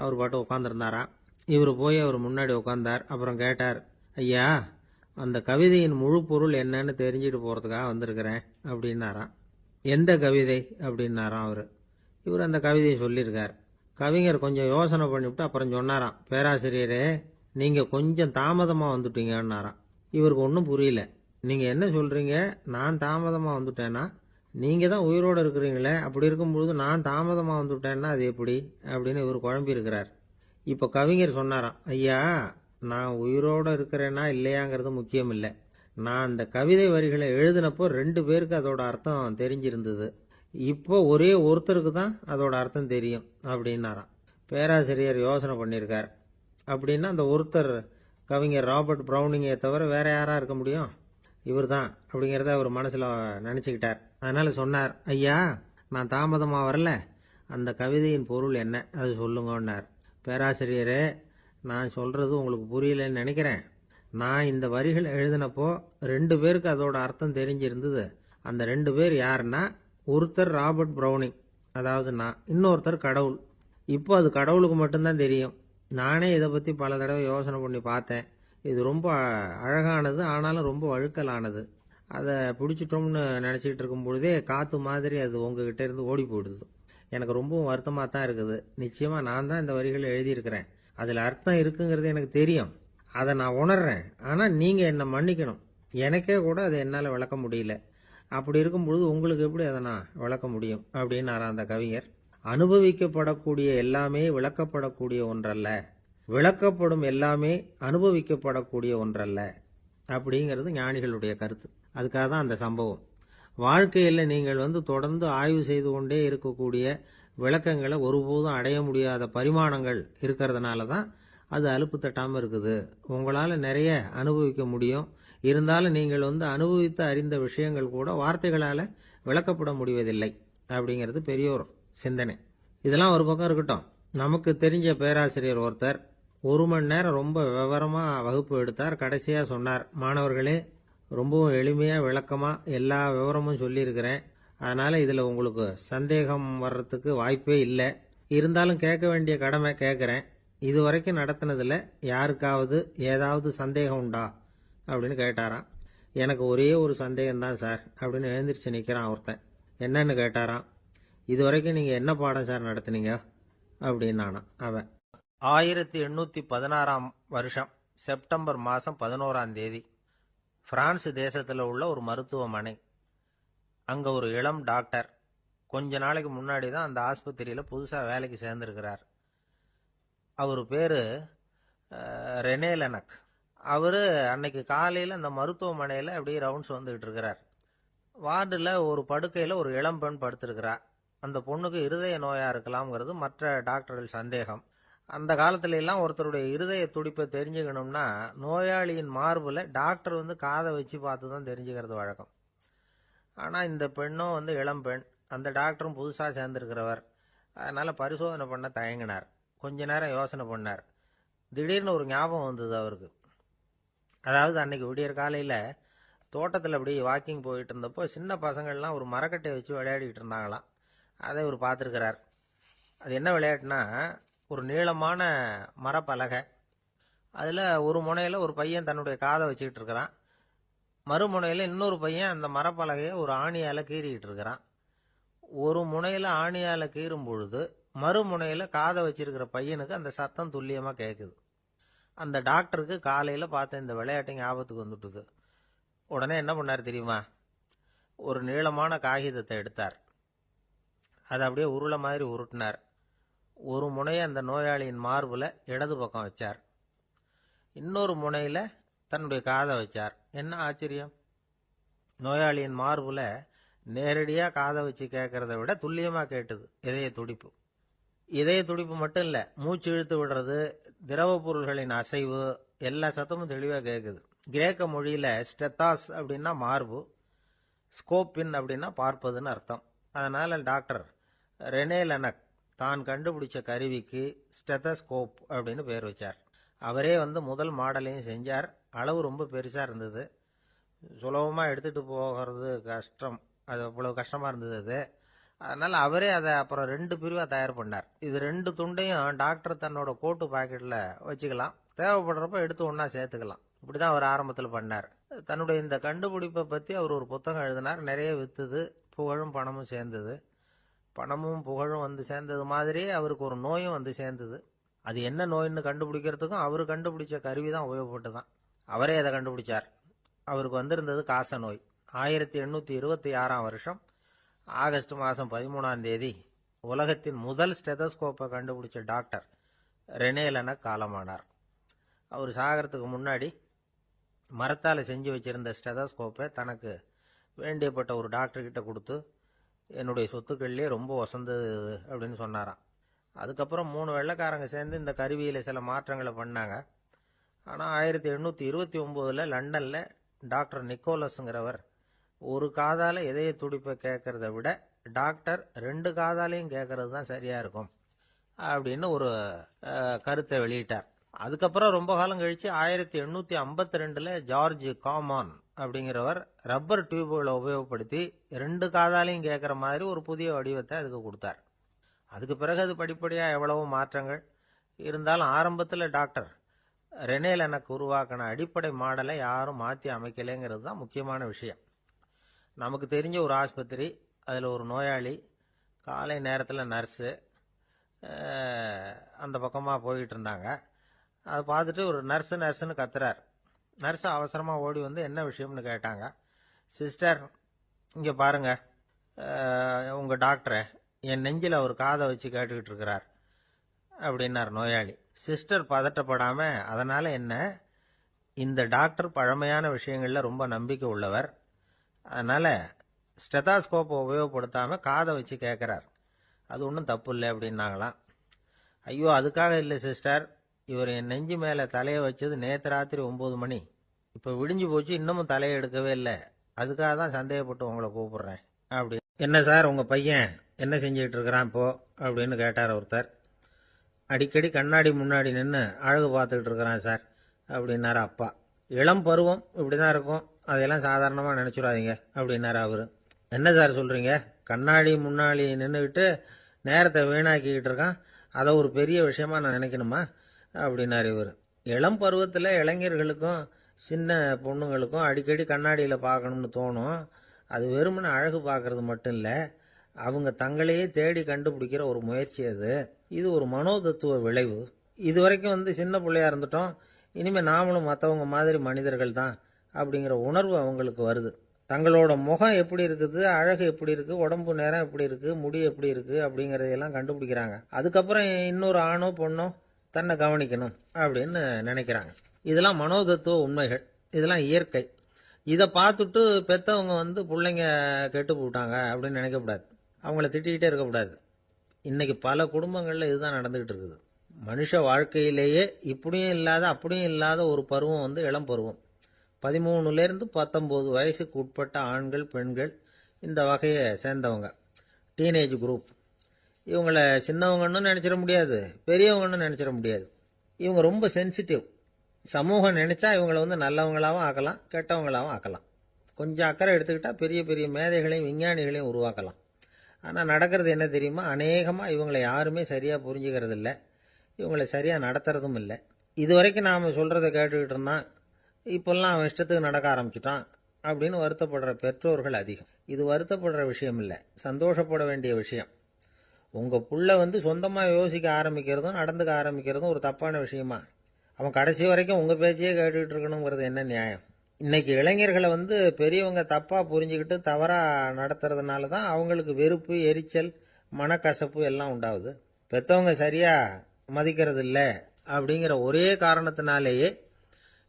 அவர் பாட்டு உட்காந்துருந்தாராம். இவர் போய் அவர் முன்னாடி உட்காந்தார். அப்புறம் கேட்டார், ஐயா, அந்த கவிதையின் முழு பொருள் என்னன்னு தெரிஞ்சுட்டு போகிறதுக்காக வந்திருக்கிறேன் அப்படின்னாராம். எந்த கவிதை அப்படின்னாராம் அவர். இவர் அந்த கவிதையை சொல்லியிருக்கார். கவிஞர் கொஞ்சம் யோசனை பண்ணிவிட்டு அப்புறம் சொன்னாராம், பேராசிரியரே, நீங்கள் கொஞ்சம் தாமதமாக வந்துட்டீங்கன்னாராம். இவருக்கு ஒன்றும் புரியல. நீங்கள் என்ன சொல்கிறீங்க? நான் தாமதமாக வந்துட்டேன்னா? நீங்கள் தான் உயிரோடு இருக்கிறீங்களே, அப்படி இருக்கும்பொழுது நான் தாமதமாக வந்துட்டேன்னா அது எப்படி அப்படின்னு இவர் குழம்பியிருக்கிறார். இப்போ கவிஞர் சொன்னாராம், ஐயா, நான் உயிரோடு இருக்கிறேன்னா இல்லையாங்கிறது முக்கியம் இல்லை. நான் அந்த கவிதை வரிகளை எழுதினப்போ 2 பேருக்கு அதோட அர்த்தம் தெரிஞ்சிருந்தது. இப்போ ஒரே ஒருத்தருக்கு தான் அதோட அர்த்தம் தெரியும் அப்படின்னாராம். பேராசிரியர் யோசனை பண்ணியிருக்கார். அப்படின்னா அந்த ஒருத்தர் கவிஞர் ராபர்ட் ப்ரௌனிங்கை தவிர வேற யாரா இருக்க முடியும்? இவர் தான் அப்படிங்கிறத அவர் மனசில் நினச்சிக்கிட்டார். அதனால சொன்னார், ஐயா, நான் தாமதமாக வரல, அந்த கவிதையின் பொருள் என்ன அது சொல்லுங்கன்னார். பேராசிரியரே, நான் சொல்கிறது உங்களுக்கு புரியலன்னு நினைக்கிறேன். நான் இந்த வரிகள் எழுதினப்போ 2 பேருக்கு அதோட அர்த்தம் தெரிஞ்சிருந்தது. அந்த 2 பேர் யாருன்னா, ஒருத்தர் ராபர்ட் ப்ரௌனிங், அதாவது நான், இன்னொருத்தர் கடவுள். இப்போ அது கடவுளுக்கு மட்டும்தான் தெரியும். நானே இதை பற்றி பல தடவை யோசனை பண்ணி பார்த்தேன். இது ரொம்ப அழகானது, ஆனாலும் ரொம்ப வழுக்கலானது. அதை பிடிச்சிட்டோம்னு நினச்சிக்கிட்டு இருக்கும் பொழுதே காற்று மாதிரி அது உங்ககிட்ட இருந்து ஓடி போயிடுது. எனக்கு ரொம்பவும் வருத்தமாக தான் இருக்குது. நிச்சயமாக நான் தான் இந்த வரிகளை எழுதியிருக்கிறேன். அதில் அர்த்தம் இருக்குங்கிறது எனக்கு தெரியும். அதை நான் உணர்றேன். ஆனால் நீங்கள் என்னை மன்னிக்கணும். எனக்கே கூட அதை என்னால் விளக்க முடியல. அப்படி இருக்கும்பொழுது உங்களுக்கு எப்படி அதை நான் விளக்க முடியும் அப்படின்னாரா அந்த கவிஞர். அனுபவிக்கப்படக்கூடிய எல்லாமே விளக்கப்படக்கூடிய ஒன்றல்ல, விளக்கப்படும் எல்லாமே அனுபவிக்கப்படக்கூடிய ஒன்றல்ல அப்படிங்கிறது ஞானிகளுடைய கருத்து. அதுக்காக தான் அந்த சம்பவம். வாழ்க்கையில் நீங்கள் தொடர்ந்து ஆய்வு செய்து கொண்டே இருக்கக்கூடிய விளக்கங்களை ஒருபோதும் அடைய முடியாத பரிமாணங்கள் இருக்கிறதுனால தான் அது அலுப்பு தட்டாமல் இருக்குது. உங்களால் நிறைய அனுபவிக்க முடியும். இருந்தாலும் நீங்கள் அனுபவித்து அறிந்த விஷயங்கள் கூட வார்த்தைகளால் விளக்கப்பட முடிவதில்லை அப்படிங்கிறது பெரியோர் சிந்தனை. இதெல்லாம் ஒரு பக்கம் இருக்கட்டும். நமக்கு தெரிஞ்ச பேராசிரியர் ஒருத்தர் 1 மணி நேரம் ரொம்ப விவரமாக வகுப்பு எடுத்தார். கடைசியாக சொன்னார், மாணவர்களே, ரொம்பவும் எளிமையாக விளக்கமாக எல்லா விவரமும் சொல்லியிருக்கிறேன். அதனால் இதில் உங்களுக்கு சந்தேகம் வர்றதுக்கு வாய்ப்பே இல்லை. இருந்தாலும் கேட்க வேண்டிய கடமை கேட்குறேன். இது வரைக்கும் நடத்தினதில் யாருக்காவது ஏதாவது சந்தேகம் உண்டா அப்படின்னு கேட்டாராம். எனக்கு ஒரே ஒரு சந்தேகம்தான் சார் அப்படின்னு எழுந்திரிச்சு நிற்கிறான் ஒருத்தன். என்னன்னு கேட்டாராம். இது வரைக்கும் நீங்கள் என்ன பாடம் சார் நடத்துனீங்க அப்படின்னானா அவன். 1816ஆம் வருஷம் செப்டம்பர் மாதம் 11ஆம் தேதி பிரான்ஸ் தேசத்தில் உள்ள ஒரு மருத்துவமனை. அங்கே ஒரு இளம் டாக்டர் கொஞ்ச நாளைக்கு முன்னாடி தான் அந்த ஆஸ்பத்திரியில் புதுசாக வேலைக்கு சேர்ந்துருக்கிறார். அவர் பேர் ரெனே லெனக். அவர் அன்னைக்கு காலையில் அந்த மருத்துவமனையில் அப்படியே ரவுண்ட்ஸ் வந்துகிட்டு இருக்கிறார். வார்டில் ஒரு படுக்கையில் ஒரு இளம் பெண் படுத்திருக்கிறார். அந்த பொண்ணுக்கு இருதய நோயாக இருக்கலாம்ங்கிறது மற்ற டாக்டர்கள் சந்தேகம். அந்த காலத்துல எல்லாம் ஒருத்தருடைய இருதய துடிப்பை தெரிஞ்சுக்கணும்னா நோயாளியின் மார்பில் டாக்டர் காதை வச்சு பார்த்து தான் தெரிஞ்சுக்கிறது வழக்கம். ஆனால் இந்த பெண்ணும் இளம் பெண், அந்த டாக்டரும் புதுசாக சேர்ந்துருக்கிறவர். அதனால் பரிசோதனை பண்ண தயங்கினார். கொஞ்ச நேரம் யோசனை பண்ணார். திடீர்னு ஒரு ஞாபகம் வந்தது அவருக்கு. அதாவது அன்னைக்கு விடியற் காலையில் தோட்டத்தில் அப்படி வாக்கிங் போயிட்டு இருந்தப்போ சின்ன பசங்கள்லாம் ஒரு மரக்கட்டையை வச்சு விளையாடிட்டு இருந்தாங்களாம். அதை இவர் பார்த்துருக்கிறார். அது என்ன விளையாட்டுனா, ஒரு நீளமான மரப்பலகை, அதில் ஒரு முனையில் ஒரு பையன் தன்னுடைய காதை வச்சுக்கிட்டு இருக்கிறான். மறுமுனையில் இன்னொரு பையன் அந்த மரப்பலகையை ஒரு ஆணியால் கீறிக்கிட்டு இருக்கிறான். ஒரு முனையில் ஆணியால் கீறும் பொழுது மறுமுனையில் காதை வச்சிருக்கிற பையனுக்கு அந்த சத்தம் துல்லியமாக கேட்குது. அந்த டாக்டருக்கு காலையில் பார்த்த இந்த விளையாட்டு ஞாபகத்துக்கு வந்துட்டுது. உடனே என்ன பண்ணார் தெரியுமா? ஒரு நீளமான காகிதத்தை எடுத்தார். அதை அப்படியே உருளை மாதிரி உருட்டினார். ஒரு முனையை அந்த நோயாளியின் மார்பில் இடது பக்கம் வச்சார். இன்னொரு முனையில் தன்னுடைய காதை வச்சார். என்ன ஆச்சரியம்! நோயாளியின் மார்பில் நேரடியாக காதை வச்சு கேட்கறத விட துல்லியமாக கேட்டுது இதய துடிப்பு. இதய துடிப்பு மட்டும் இல்லை, மூச்சு இழுத்து விடுறது, திரவ பொருள்களின் அசைவு, எல்லா சத்தமும் தெளிவாக கேட்குது. கிரேக்க மொழியில் ஸ்டெத்தாஸ் அப்படின்னா மார்பு, ஸ்கோப்பின் அப்படின்னா பார்ப்பதுன்னு அர்த்தம். அதனால் டாக்டர் ரெனே லெனக் தான் கண்டுபிடிச்ச கருவிக்கு ஸ்டெத்தஸ்கோப் அப்படின்னு பேர் வச்சார். அவரே முதல் மாடலையும் செஞ்சார். அளவு ரொம்ப பெருசாக இருந்தது. சுலபமாக எடுத்துகிட்டு போகிறது கஷ்டம். அது அவ்வளோ கஷ்டமாக இருந்தது. அது அதனால அவரே அதை அப்புறம் 2 பிரிவா தயார் பண்ணார். இது 2 துண்டையும் டாக்டர் தன்னோட கோட்டு பாக்கெட்ல வச்சுக்கலாம், தேவைப்படுறப்ப எடுத்து ஒன்னா சேர்த்துக்கலாம். இப்படிதான் அவர் ஆரம்பத்தில் பண்ணார். தன்னுடைய இந்த கண்டுபிடிப்பை பத்தி அவர் ஒரு புத்தகம் எழுதினார். நிறைய வித்துது, புகழும் பணமும் சேர்ந்தது. பணமும் புகழும் வந்து சேர்ந்தது மாதிரியே அவருக்கு ஒரு நோயும் வந்து சேர்ந்தது. அது என்ன நோயின்னு கண்டுபிடிக்கிறதுக்கும் அவர் கண்டுபிடிச்ச கருவி தான் உபயோகப்பட்டுதான். அவரே அதை கண்டுபிடிச்சார். அவருக்கு வந்திருந்தது காச நோய். 1826 வருஷம் ஆகஸ்ட் மாதம் 13ஆம் தேதி உலகத்தின் முதல் ஸ்டெதஸ்கோப்பை கண்டுபிடிச்ச டாக்டர் ரெனே லெனக் காலமானார். அவர் சாகிறதுக்கு முன்னாடி மரத்தால் செஞ்சு வச்சிருந்த ஸ்டெதஸ்கோப்பை தனக்கு வேண்டியப்பட்ட ஒரு டாக்டர்கிட்ட கொடுத்து, என்னுடைய சொத்துக்கள்லேயே ரொம்ப வசந்தது அப்படின்னு சொன்னாராம். அதுக்கப்புறம் 3 வெள்ளைக்காரங்க சேர்ந்து இந்த கருவியில் சில மாற்றங்களை பண்ணாங்க. ஆனால் 1829 லண்டனில் டாக்டர் நிக்கோலஸுங்கிறவர் ஒரு காதால் இதய துடிப்பை கேட்கறத விட டாக்டர் 2 காதாலையும் கேட்கறது தான் சரியா இருக்கும் அப்படின்னு ஒரு கருத்தை வெளியிட்டார். அதுக்கப்புறம் ரொம்ப காலம் கழிச்சு 1852 ஜார்ஜ் காமான் அப்படிங்கிறவர் ரப்பர் டியூப்களை உபயோகப்படுத்தி 2 காதாலையும் கேட்குற மாதிரி ஒரு புதிய வடிவத்தை அதுக்கு கொடுத்தார். அதுக்கு பிறகு அது படிப்படியாக எவ்வளவோ மாற்றங்கள் இருந்தாலும் ஆரம்பத்தில் டாக்டர் ரெனே லெனக் உருவாக்கின அடிப்படை மாடலை யாரும் மாற்றி அமைக்கலைங்கிறது தான் முக்கியமான விஷயம். நமக்கு தெரிஞ்ச ஒரு ஆஸ்பத்திரி, அதில் ஒரு நோயாளி, காலை நேரத்தில் நர்ஸு அந்த பக்கமாக போயிட்டு இருந்தாங்க. அதை பார்த்துட்டு ஒரு நர்ஸுன்னு கத்துறார். நர்ஸ் அவசரமாக ஓடி வந்து என்ன விஷயம்னு கேட்டாங்க. சிஸ்டர், இங்கே பாருங்க, உங்கள் டாக்டரை என் நெஞ்சில் அவர் காதை வச்சு கேட்டுக்கிட்டு இருக்கிறார் அப்படின்னார் நோயாளி. சிஸ்டர் பதட்டப்படாம, அதனால என்ன, இந்த டாக்டர் பழமையான விஷயங்களில் ரொம்ப நம்பிக்கை உள்ளவர், அதனால ஸ்டெதாஸ்கோப்பை உபயோகப்படுத்தாம காதை வச்சு கேட்குறார், அது ஒன்றும் தப்பு இல்லை அப்படின்னாங்களாம். ஐயோ, அதுக்காக இல்லை சிஸ்டர், இவர் என் நெஞ்சு மேலே தலையை வச்சது நேற்று ராத்திரி 9 மணி, இப்போ விடிஞ்சு போச்சு, இன்னமும் தலையை எடுக்கவே இல்லை, அதுக்காக தான் சந்தேகப்பட்டு உங்களை கூப்பிடுறேன் அப்படி. என்ன சார், உங்கள் பையன் என்ன செஞ்சுக்கிட்டு இருக்கிறான் இப்போ அப்படின்னு கேட்டார் ஒருத்தர். அடிக்கடி கண்ணாடி முன்னாடி நின்று அழகு பார்த்துக்கிட்டு இருக்கிறான் சார் அப்படின்னாரு அப்பா. இளம் பருவம் இப்படி தான் இருக்கும், அதையெல்லாம் சாதாரணமாக நினச்சிடாதீங்க அப்படின்னாரு அவர். என்ன சார் சொல்கிறீங்க, கண்ணாடி முன்னாடி நின்றுக்கிட்டு நேரத்தை வீணாக்கிக்கிட்டு இருக்கான், அதை ஒரு பெரிய விஷயமா நான் நினைக்கணுமா அப்படின்னாரு இவர். இளம் பருவத்தில் இளைஞர்களுக்கும் சின்ன பொண்ணுங்களுக்கும் அடிக்கடி கண்ணாடியில் பார்க்கணும்னு தோணும். அது வெறுமனே அழகு பார்க்கறது மட்டும் இல்லை, அவங்க தங்களையே தேடி கண்டுபிடிக்கிற ஒரு முயற்சி அது. இது ஒரு மனோதத்துவ விளைவு. இது வரைக்கும் சின்ன பிள்ளையா இருந்துட்டோம், இனிமேல் நாமளும் மற்றவங்க மாதிரி மனிதர்கள் தான் அப்படிங்கிற உணர்வு அவங்களுக்கு வருது. தங்களோட முகம் எப்படி இருக்குது, அழகு எப்படி இருக்குது, உடம்பு நேரம் எப்படி இருக்குது, முடி எப்படி இருக்குது அப்படிங்கிறதையெல்லாம் கண்டுபிடிக்கிறாங்க. அதுக்கப்புறம் இன்னொரு ஆணோ பொண்ணோ தன்னை கவனிக்கணும் அப்படின்னு நினைக்கிறாங்க. இதெல்லாம் மனோதத்துவ உண்மைகள், இதெல்லாம் இயற்கை. இதை பார்த்துட்டு பெற்றவங்க பிள்ளைங்க கெட்டு போட்டாங்க அப்படின்னு நினைக்கக்கூடாது, அவங்கள திட்டிக்கிட்டே இருக்கக்கூடாது. இன்னைக்கு பல குடும்பங்களில் இதுதான் நடந்துகிட்டு இருக்குது. மனுஷ வாழ்க்கையிலேயே இப்படியும் இல்லாத அப்படியும் இல்லாத ஒரு பருவம் இளம் பருவம். 13லேருந்து 19 வயசுக்கு உட்பட்ட ஆண்கள் பெண்கள் இந்த வகையை சேர்ந்தவங்க, டீனேஜ் குரூப். இவங்கள சின்னவங்கன்னு நினச்சிட முடியாது, பெரியவங்கன்னு நினச்சிட முடியாது. இவங்க ரொம்ப சென்சிட்டிவ். சமூகம் நினைச்சா இவங்களை நல்லவங்களாகவும் ஆக்கலாம், கெட்டவங்களாகவும் ஆக்கலாம். கொஞ்சம் அக்கறை எடுத்துக்கிட்டா பெரிய பெரிய மேதைகளையும் விஞ்ஞானிகளையும் உருவாக்கலாம். ஆனால் நடக்கிறது என்ன தெரியுமா, அநேகமாக இவங்களை யாருமே சரியாக புரிஞ்சுக்கிறது இல்லை, இவங்களை சரியாக நடத்துறதும் இல்லை. இது வரைக்கும் நாம் சொல்கிறத கேட்டுக்கிட்டு இருந்தான், இப்போல்லாம் அவன் இஷ்டத்துக்கு நடக்க ஆரம்பிச்சுட்டான் அப்படின்னு வருத்தப்படுற பெற்றோர்கள் அதிகம். இது வருத்தப்படுற விஷயம் இல்லை, சந்தோஷப்பட வேண்டிய விஷயம். உங்கள் புள்ள சொந்தமாக யோசிக்க ஆரம்பிக்கிறதும் நடந்துக்க ஆரம்பிக்கிறதும் ஒரு தப்பான விஷயமா? அவன் கடைசி வரைக்கும் உங்கள் பேச்சையே கேட்டுக்கிட்டு இருக்கணுங்கிறது என்ன நியாயம்? இன்னைக்கு இளைஞர்களை பெரியவங்க தப்பாக புரிஞ்சுக்கிட்டு தவறாக நடத்துறதுனால தான் அவங்களுக்கு வெறுப்பு, எரிச்சல், மனக்கசப்பு எல்லாம் உண்டாகுது. பெற்றவங்க சரியாக மதிக்கிறது இல்லை அப்படிங்கிற ஒரே காரணத்தினாலேயே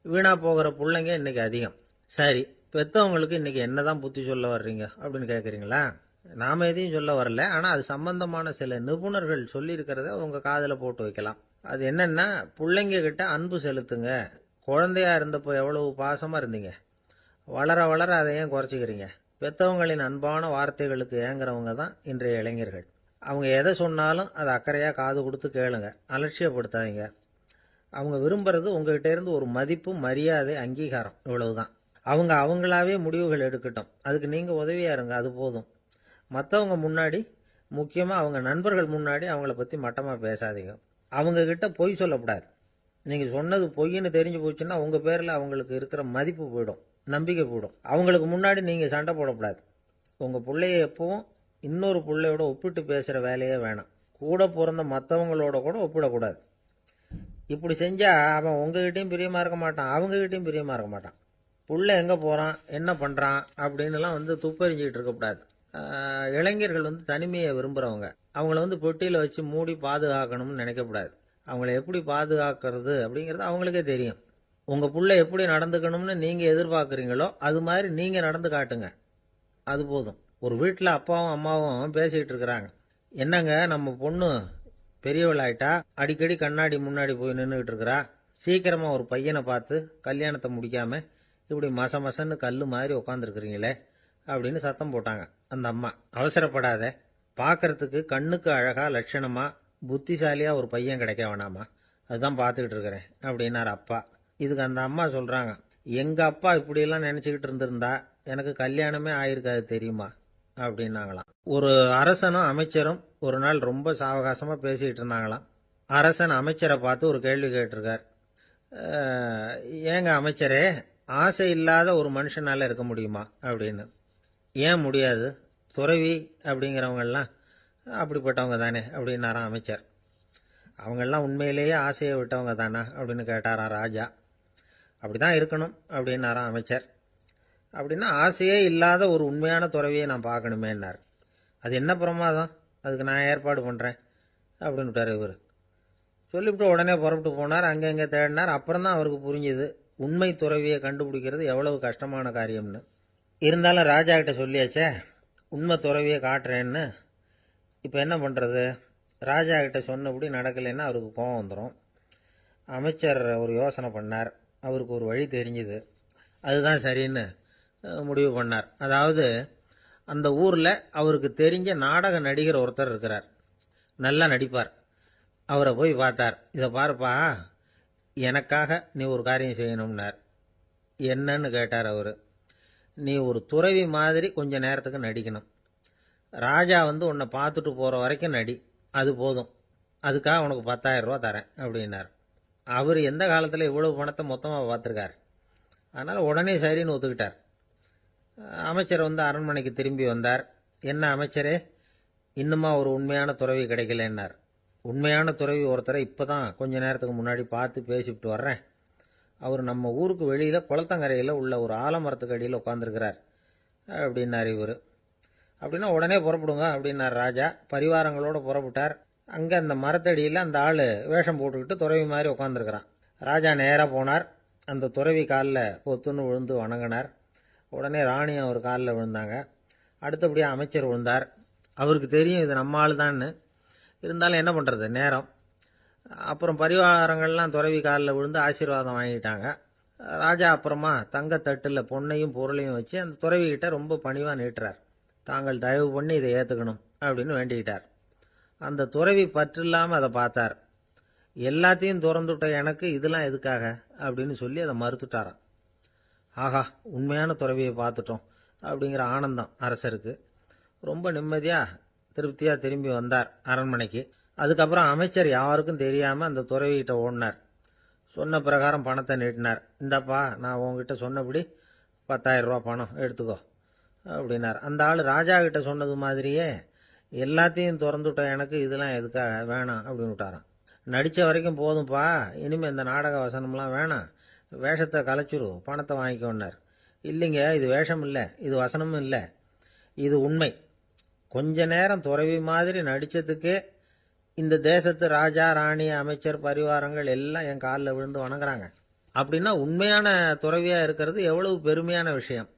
வீணா போகிற பிள்ளைங்க இன்னைக்கு அதிகம். சரி, பெற்றவங்களுக்கு இன்னைக்கு என்னதான் புத்தி சொல்ல வர்றீங்க அப்படின்னு கேட்குறீங்களா? நாம எதையும் சொல்ல வரல, ஆனால் அது சம்பந்தமான சில நிபுணர்கள் சொல்லியிருக்கிறத உங்க காதில் போட்டு வைக்கலாம். அது என்னன்னா, பிள்ளைங்க கிட்ட அன்பு செலுத்துங்க. குழந்தையா இருந்தப்போ எவ்வளவு பாசமா இருந்தீங்க, வளர வளர அதை ஏன் குறைச்சிக்கிறீங்க? பெற்றவங்களின் அன்பான வார்த்தைகளுக்கு ஏங்குறவங்க தான் இன்றைய இளைஞர்கள். அவங்க எதை சொன்னாலும் அதை அக்கறையா காது கொடுத்து கேளுங்க, அலட்சியப்படுத்தாதீங்க. அவங்க விரும்புறது உங்ககிட்ட இருந்து ஒரு மதிப்பு, மரியாதை, அங்கீகாரம், இவ்வளவுதான். அவங்களாவே முடிவுகள் எடுக்கட்டும், அதுக்கு நீங்க உதவியா இருங்க, அது போதும். மற்றவங்க முன்னாடி முக்கியமாக அவங்க நண்பர்கள் முன்னாடி அவங்கள பற்றி மட்டமாக பேசாதீங்க. அவங்கக்கிட்ட பொய் சொல்லக்கூடாது. நீங்கள் சொன்னது பொய்ன்னு தெரிஞ்சு போச்சுன்னா உங்கள் பேரில் அவங்களுக்கு இருக்கிற மதிப்பு போயிடும், நம்பிக்கை போயிடும். அவங்களுக்கு முன்னாடி நீங்கள் சண்டை போடக்கூடாது. உங்கள் பிள்ளைய எப்பவும் இன்னொரு பிள்ளையோட ஒப்பிட்டு பேசுகிற வேலையே வேணாம். கூட பிறந்த மற்றவங்களோட கூட ஒப்பிடக்கூடாது. இப்படி செஞ்சால் அவன் உங்ககிட்டையும் பிரியமாக இருக்க மாட்டான், அவங்ககிட்டையும் பிரியமாக இருக்க மாட்டான். புள்ள எங்கே போகிறான், என்ன பண்ணுறான் அப்படின்னுலாம் துப்பறிஞ்சிக்கிட்டு இருக்கக்கூடாது. இளைஞர்கள் தனிமையை விரும்புகிறவங்க. அவங்கள பெட்டியில் வச்சு மூடி பாதுகாக்கணும்னு நினைக்கக்கூடாது. அவங்கள எப்படி பாதுகாக்கிறது அப்படிங்கிறது அவங்களுக்கே தெரியும். உங்கள் புள்ள எப்படி நடந்துக்கணும்னு நீங்கள் எதிர்பார்க்குறீங்களோ அது மாதிரி நீங்கள் நடந்து காட்டுங்க, அது போதும். ஒரு வீட்டில் அப்பாவும் அம்மாவும் பேசிக்கிட்டு இருக்கிறாங்க. என்னங்க நம்ம பொண்ணு பெரியவளாயிட்டா, அடிக்கடி கண்ணாடி முன்னாடி போய் நின்றுக்கிட்டு இருக்கிறா, சீக்கிரமாக ஒரு பையனை பார்த்து கல்யாணத்தை முடிக்காம இப்படி மசன்னு கல் மாதிரி உட்காந்துருக்குறீங்களே அப்படின்னு சத்தம் போட்டாங்க. அந்த அம்மா, அவசரப்படாத, பார்க்கறதுக்கு கண்ணுக்கு அழகா லட்சணமா புத்திசாலியா ஒரு பையன் கிடைக்க வேணாமா, அதுதான் பார்த்துக்கிட்டு இருக்கிறேன் அப்படின்னாரு அப்பா. இதுக்கு அந்த அம்மா சொல்றாங்க, எங்க அப்பா இப்படியெல்லாம் நினைச்சுக்கிட்டு இருந்திருந்தா எனக்கு கல்யாணமே ஆயிருக்காது தெரியுமா அப்படின்னாங்களாம். ஒரு அரசனும் அமைச்சரும் ஒரு நாள் ரொம்ப சாவகாசமா பேசிக்கிட்டு இருந்தாங்களாம். அரசன் அமைச்சரை பார்த்து ஒரு கேள்வி கேட்டிருக்கார். ஏங்க அமைச்சரே, ஆசை இல்லாத ஒரு மனுஷனால இருக்க முடியுமா அப்படின்னு. ஏன் முடியாது, துறவி அப்படிங்கிறவங்கெல்லாம் அப்படிப்பட்டவங்க தானே அப்படின்னாராம் அமைச்சர். அவங்கெல்லாம் உண்மையிலேயே ஆசையை விட்டவங்க தானா அப்படின்னு கேட்டாராம் ராஜா. அப்படிதான் இருக்கணும் அப்படின்னாராம் அமைச்சர். அப்படின்னா ஆசையே இல்லாத ஒரு உண்மையான துறவியை நான் பார்க்கணுமேன்னார். அது என்ன பிரமாதம், அதுக்கு நான் ஏற்பாடு பண்ணுறேன் அப்படின்னு விட்டார் இவர். சொல்லிவிட்டு உடனே புறப்பட்டு போனார். அங்கங்கே தேடினார். அப்புறம் தான் அவருக்கு புரிஞ்சுது உண்மை துறவியை கண்டுபிடிக்கிறது எவ்வளவு கஷ்டமான காரியம்னு. இருந்தாலும் ராஜா கிட்ட சொல்லியாச்சே உண்மை துறவியை காட்டுறேன்னு. இப்போ என்ன பண்ணுறது? ராஜா கிட்ட சொன்னபடி நடக்கலைன்னா அவருக்கு கோபம் வந்துடும். அமைச்சர் ஒரு யோசனை பண்ணார். அவருக்கு ஒரு வழி தெரிஞ்சுது. அதுதான் சரின்னு முடிவு பண்ணார். அதாவது அந்த ஊரில் அவருக்கு தெரிஞ்ச நாடக நடிகர் ஒருத்தர் இருக்கிறார், நல்லா நடிப்பார். அவரை போய் பார்த்தார். இதை பாருப்பா, எனக்காக நீ ஒரு காரியம் செய்யணும்னார். என்னன்னு கேட்டார் அவர். நீ ஒரு துறவி மாதிரி கொஞ்ச நேரத்துக்கு நடிக்கணும். ராஜா உன்னை பார்த்துட்டு போகிற வரைக்கும் நடி, அது போதும். அதுக்காக உனக்கு 10,000 ரூபா தரேன் அப்படின்னார். அவர் எந்த காலத்தில் இவ்வளவு பணத்தை மொத்தமாக பார்த்துருக்கார். அதனால் உடனே சரின்னு ஒத்துக்கிட்டார். அமைச்சர் அரண்மனைக்கு திரும்பி வந்தார். என்ன அமைச்சரே, இன்னுமா ஒரு உண்மையான துறவி கிடைக்கலன்னார். உண்மையான துறவி ஒருத்தரை இப்போ தான் கொஞ்ச நேரத்துக்கு முன்னாடி பார்த்து பேசிவிட்டு வர்றேன். அவர் நம்ம ஊருக்கு வெளியில் குளத்தங்கரையில் உள்ள ஒரு ஆலமரத்துக்கு அடியில் உட்காந்துருக்கிறார் அப்படின்னார் இவர். அப்படின்னா உடனே புறப்படுங்க அப்படின்னார் ராஜா. பரிவாரங்களோடு புறப்பட்டார். அங்கே அந்த மரத்தடியில் அந்த ஆள் வேஷம் போட்டுக்கிட்டு துறவி மாதிரி உட்காந்துருக்கிறான். ராஜா நேராக போனார். அந்த துறவி காலில் பொத்துன்னு விழுந்து வணங்கினார். உடனே ராணி அவர் காலில் விழுந்தாங்க. அடுத்தபடியாக அமைச்சர் விழுந்தார். அவருக்கு தெரியும் இது நம்ம ஆள் தான்னு. இருந்தாலும் என்ன பண்ணுறது, நேரம். அப்புறம் பரிவாரங்கள்லாம் துறவி காலில் விழுந்து ஆசீர்வாதம் வாங்கிட்டாங்க. ராஜா அப்புறமா தங்கத்தட்டில் பொன்னையும் பொருளையும் வச்சு அந்த துறவிகிட்ட ரொம்ப பணிவாக நீட்டுறார். தாங்கள் தயவு பண்ணி இதை ஏற்றுக்கணும் அப்படின்னு வேண்டிக்கிட்டார். அந்த துறவி பற்று இல்லாமல் அதை பார்த்தார். எல்லாத்தையும் திறந்துவிட்ட எனக்கு இதெல்லாம் எதுக்காக அப்படின்னு சொல்லி அதை மறுத்துட்டாராம். ஆஹா, உண்மையான துறவியை பார்த்துட்டோம் அப்படிங்கிற ஆனந்தம் அரசருக்கு. ரொம்ப நிம்மதியாக திருப்தியாக திரும்பி வந்தார் அரண்மனைக்கு. அதுக்கப்புறம் அமைச்சர் யாருக்கும் தெரியாமல் அந்த துறவிகிட்ட ஓடினார். சொன்ன பிரகாரம் பணத்தை நீட்டினார். இந்தப்பா, நான் உங்ககிட்ட சொன்னபடி 10,000 ரூபா பணம் எடுத்துக்கோ அப்படின்னார். அந்த ஆள் ராஜா கிட்ட சொன்னது மாதிரியே எல்லாத்தையும் திறந்துவிட்ட எனக்கு இதெல்லாம் எதுக்காக, வேணாம் அப்படின்னு விட்டாராம். நடித்த வரைக்கும் போதும்ப்பா, இனிமேல் இந்த நாடக வசனம்லாம் வேணாம், வேஷத்தை கலைச்சிரு, பணத்தை வாங்கிக்கோன்னார். இல்லைங்க, இது வேஷம் இல்லை, இது வசனமும் இல்லை, இது உண்மை. கொஞ்ச நேரம் துறவி மாதிரி நடித்ததுக்கே இந்த தேசத்து ராஜா, ராணி, அமைச்சர், பரிவாரங்கள் எல்லாம் என் காலில் விழுந்து வணங்குறாங்க. அப்படின்னா உண்மையான துறவியாக இருக்கிறது எவ்வளவு பெருமையான விஷயம்.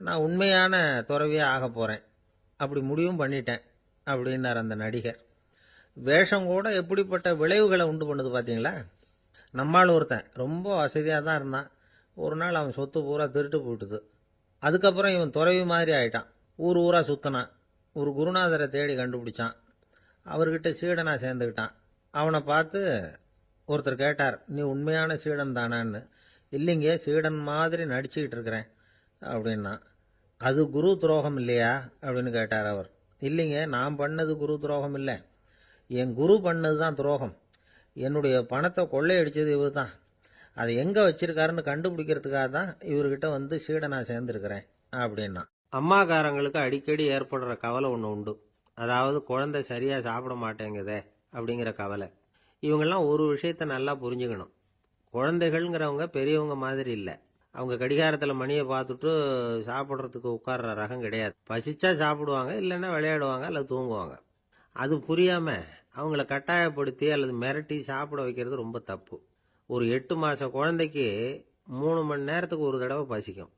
நான் உண்மையான துறவியாக ஆக போகிறேன், அப்படி முடிவும் பண்ணிட்டேன் அப்படின்னார் அந்த நடிகர். வேஷம் கூட எப்படிப்பட்ட விளைவுகளை உண்டு பண்ணுது பார்த்தீங்களா. நம்மால் ஒருத்தன் ரொம்ப வசதியாக தான் இருந்தான். ஒரு நாள் அவன் சொத்து பூரா திருட்டு போட்டுது. அதுக்கப்புறம் இவன் துறவி மாதிரி ஆயிட்டான். ஊர் ஊராக சுற்றினான். ஒரு குருநாதரை தேடி கண்டுபிடிச்சான். அவர்கிட்ட சீடனாக சேர்ந்துக்கிட்டான். அவனை பார்த்து ஒருத்தர் கேட்டார், நீ உண்மையான சீடன் தானான்னு. இல்லைங்க, சீடன் மாதிரி நடிச்சுக்கிட்டு இருக்கிறேன் அப்படின்னா. அது குரு துரோகம் இல்லையா அப்படின்னு கேட்டார் அவர். இல்லைங்க, நான் பண்ணது குரு துரோகம் இல்லை, என் குரு பண்ணது தான் துரோகம். என்னுடைய பணத்தை கொள்ளையடிச்சது இவர் தான். அதை எங்கே வச்சிருக்காருன்னு கண்டுபிடிக்கிறதுக்காக தான் இவர்கிட்ட வந்து சீடனா சேர்ந்துருக்கிறேன் அப்படின்னா. அம்மாக்காரங்களுக்கு அடிக்கடி ஏற்படுற கவலை ஒன்று உண்டு. அதாவது குழந்தை சரியாக சாப்பிட மாட்டேங்குதே அப்படிங்கிற கவலை. இவங்கெல்லாம் ஒரு விஷயத்த நல்லா புரிஞ்சுக்கணும். குழந்தைகள்ங்கிறவங்க பெரியவங்க மாதிரி இல்லை. அவங்க கடிகாரத்தில் மணியை பார்த்துட்டு சாப்பிட்றதுக்கு உட்கார்ற ரகம் கிடையாது. பசிச்சா சாப்பிடுவாங்க, இல்லைன்னா விளையாடுவாங்க அல்லது தூங்குவாங்க. அது புரியாமல் அவங்கள கட்டாயப்படுத்தி அல்லது மிரட்டி சாப்பிட வைக்கிறது ரொம்ப தப்பு. ஒரு 8 மாத குழந்தைக்கு 3 மணி நேரத்துக்கு ஒரு தடவை பசிக்கும்.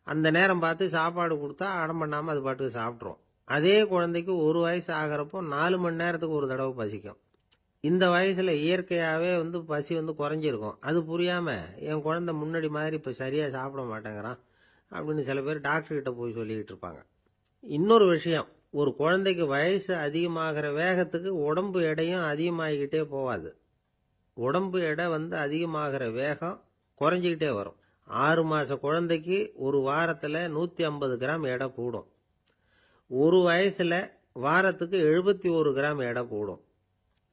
அந்த நேரம் பார்த்து சாப்பாடு கொடுத்தா அடம் பண்ணாமல் அது பாட்டுக்கு சாப்பிட்றோம். அதே குழந்தைக்கு 1 வயசு ஆகிறப்போ 4 மணி நேரத்துக்கு ஒரு தடவை பசிக்கும். இந்த வயசில் இயற்கையாகவே வந்து பசி வந்து குறைஞ்சிருக்கும். அது புரியாமல் என் குழந்தை முன்னாடி மாதிரி இப்போ சரியாக சாப்பிட மாட்டேங்கிறான் அப்படின்னு சில பேர் டாக்டர்கிட்ட போய் சொல்லிக்கிட்டு இருப்பாங்க. இன்னொரு விஷயம், ஒரு குழந்தைக்கு வயசு அதிகமாகிற வேகத்துக்கு உடம்பு எடையும் அதிகமாகிக்கிட்டே போகாது. உடம்பு எடை வந்து அதிகமாகிற வேகம் குறைஞ்சிக்கிட்டே வரும். 6 மாத குழந்தைக்கு ஒரு வாரத்தில் 150 கிராம் எடை கூடும். ஒரு வயசில் வாரத்துக்கு 71 கிராம் எடை கூடும்.